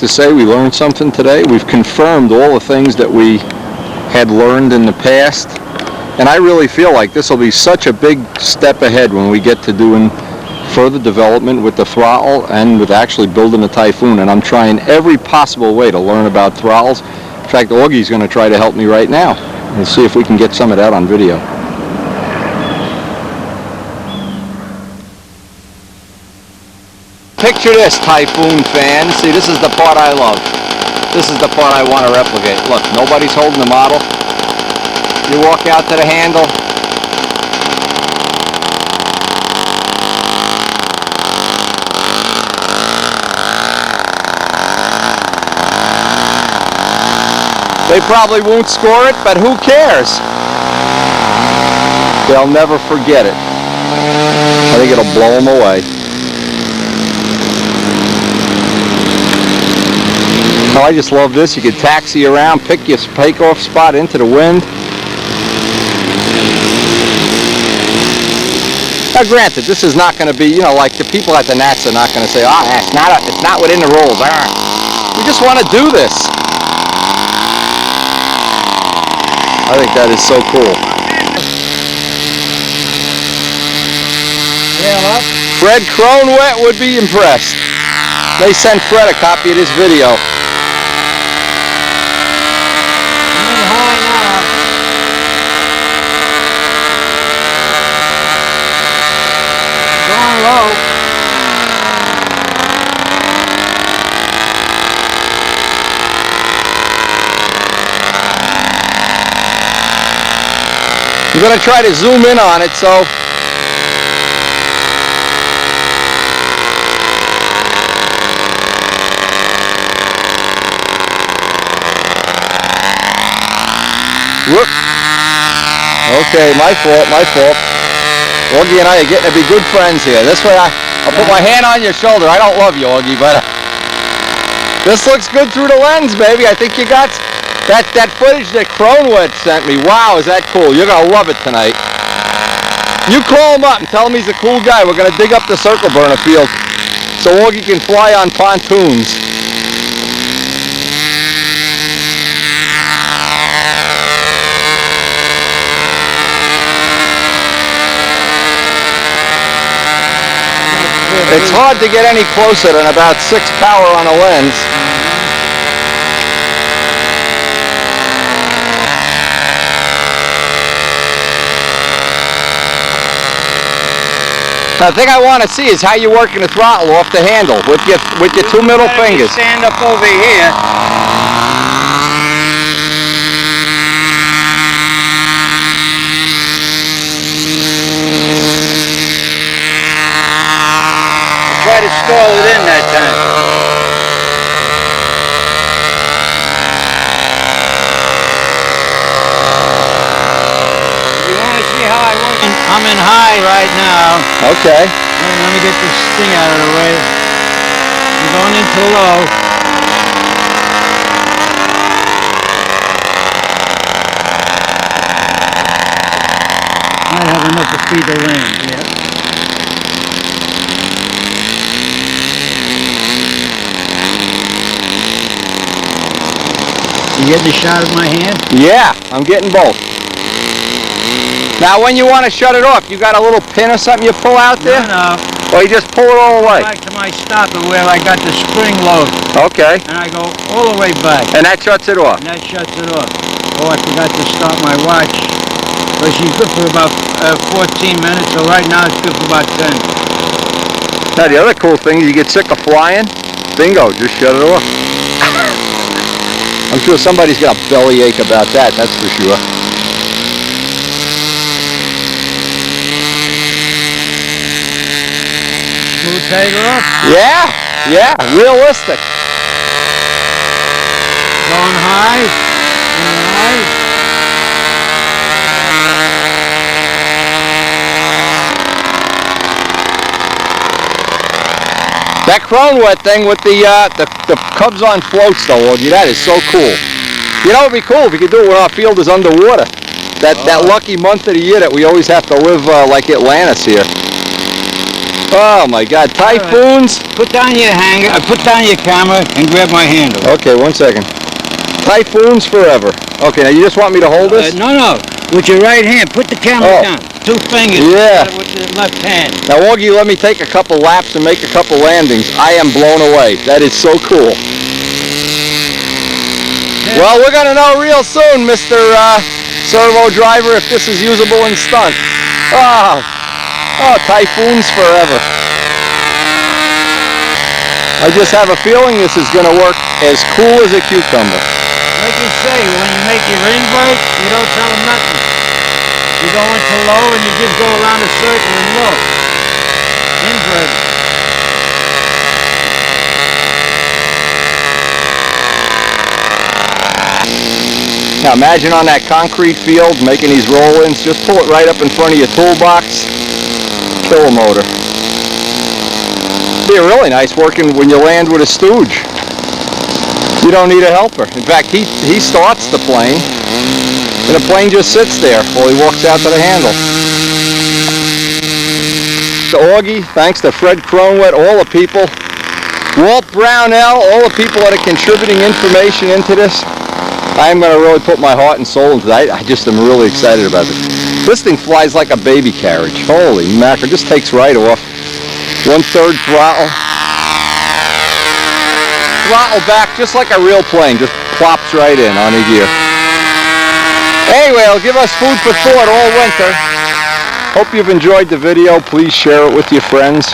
to say we learned something today. We've confirmed all the things that we had learned in the past. And I really feel like this will be such a big step ahead when we get to doing further development with the throttle and with actually building a Typhoon. And I'm trying every possible way to learn about throttles. In fact, Augie's going to try to help me right now. We'll see if we can get some of that on video. Picture this, Typhoon fans. See, this is the part I love. This is the part I want to replicate. Look, nobody's holding the model. You walk out to the handle. They probably won't score it, but who cares? They'll never forget it. I think it'll blow them away. Oh, I just love this. You can taxi around, pick your takeoff spot into the wind. Now granted, this is not going to be, you know, like the people at the Nats are not going to say, it's not within the rules. We just want to do this. I think that is so cool. Fred Cronwet would be impressed. They sent Fred a copy of this video. Going low. I'm going to try to zoom in on it, so whoop. Okay, my fault. Augie and I are getting to be good friends here. This way I'll put my hand on your shoulder. I don't love you, Augie, but this looks good through the lens, baby. I think you got that footage that Cronwood sent me. Wow, is that cool. You're going to love it tonight. You call him up and tell him he's a cool guy. We're going to dig up the circle burner field so Augie can fly on pontoons. It's hard to get any closer than about 6 power on a lens. The thing I want to see is how you're working the throttle off the handle with your 2 middle fingers. Stand up over here. Try to stall it in that time. You want to see how I work? I'm in high right now. Okay. Let me get this thing out of the way. I'm going into low. Might have enough to feed the land. Yeah. You getting a shot of my hand? Yeah, I'm getting both. Now when you want to shut it off, you got a little pin or something you pull out there? No. Or you just pull it all the way? Back to my stopper where I got the spring load. Okay. And I go all the way back. And that shuts it off? And that shuts it off. Oh, I forgot to start my watch. But she's good for about 14 minutes, so right now it's good for about 10. Now the other cool thing is you get sick of flying, bingo, just shut it off. I'm sure somebody's got a bellyache about that, that's for sure. Smooth takeoff. Yeah, realistic. Going high. Going high. That Cronwet thing with the Cubs on floats though, Augie, that is so cool. You know, it'd be cool if we could do it when our field is underwater. That lucky month of the year that we always have to live like Atlantis here. Oh my God, Typhoons. Put down your hanger, put down your camera and grab my handle. Okay, 1 second. Typhoons forever. Okay, now you just want me to hold this? No. With your right hand, put the camera down. 2 fingers. Yeah. With the left hand. Now, Augie, let me take a couple laps and make a couple landings. I am blown away. That is so cool. Yeah. Well, we're going to know real soon, Mr. Servo Driver, if this is usable in stunt. Oh, Typhoons forever. I just have a feeling this is going to work as cool as a cucumber. Like you say, when you make your ring break, you don't tell them nothing. You go into low and you just go around a circle and low. Inverted. Now imagine on that concrete field making these roll-ins, just pull it right up in front of your toolbox, kill a motor. Be really nice working when you land with a stooge. You don't need a helper. In fact, he starts the plane, and the plane just sits there while he walks out to the handle. To Augie, thanks to Fred Cronwet, all the people, Walt Brownell, all the people that are contributing information into this. I'm going to really put my heart and soul into that. I just am really excited about this. This thing flies like a baby carriage. Holy mackerel, just takes right off. 1/3 throttle. Throttle back just like a real plane. Just plops right in on a gear. Anyway, it'll give us food for thought all winter. Hope you've enjoyed the video. Please share it with your friends.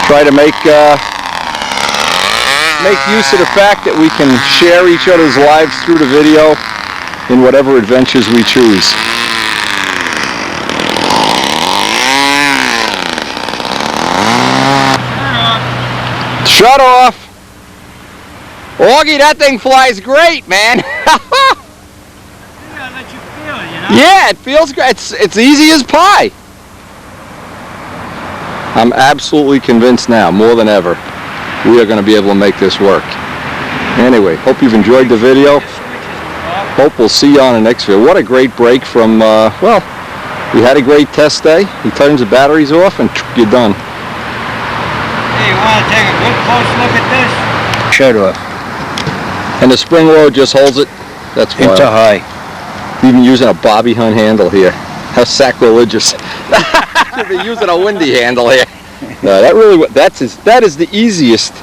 Try to make use of the fact that we can share each other's lives through the video in whatever adventures we choose. Shut off! Augie, that thing flies great, man! Yeah, it feels great. It's easy as pie. I'm absolutely convinced now, more than ever, we are going to be able to make this work. Anyway, hope you've enjoyed the video. Hope we'll see you on the next video. What a great break from, well, we had a great test day. He turns the batteries off and you're done. Hey, you want to take a good close look at this? Shut off. And the spring load just holds it. That's wild. Into high. Even using a bobby hunt handle here. How sacrilegious. Should be using a windy handle here. No, that really, that is the easiest.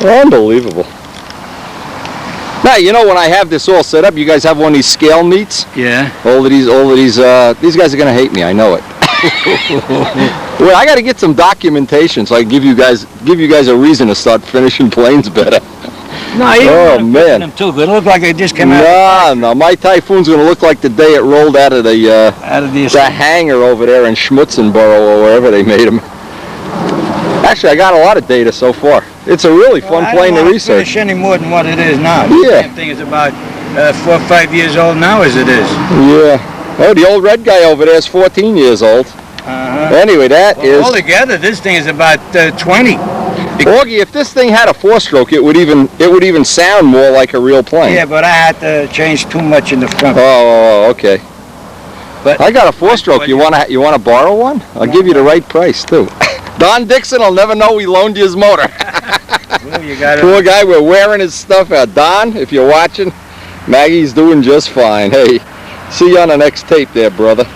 Unbelievable. Now, you know, when I have this all set up, you guys have one of these scale meets? Yeah. All of these guys are going to hate me, I know it. Well, I got to get some documentation so I can give you guys a reason to start finishing planes better. No, you oh man, them too good. It look like they just came out. No, my Typhoon's gonna look like the day it rolled out of the hangar over there in Schmutzenboro or wherever they made them. Actually, I got a lot of data so far. It's a really fun plane to research. Finish any more than what it is now. Yeah. The same thing is about 4 or 5 years old now as it is. Yeah. Oh, the old red guy over there is 14 years old. Anyway, is altogether. This thing is about 20. Augie, if this thing had a 4-stroke, it would even sound more like a real plane. Yeah, but I had to change too much in the front. Oh, okay. But I got a 4-stroke. You wanna borrow one? I'll give you the right price too. Don Dixon will never know we loaned you his motor. Well, you got Poor guy, we're wearing his stuff out. Don, if you're watching, Maggie's doing just fine. Hey, see you on the next tape there, brother.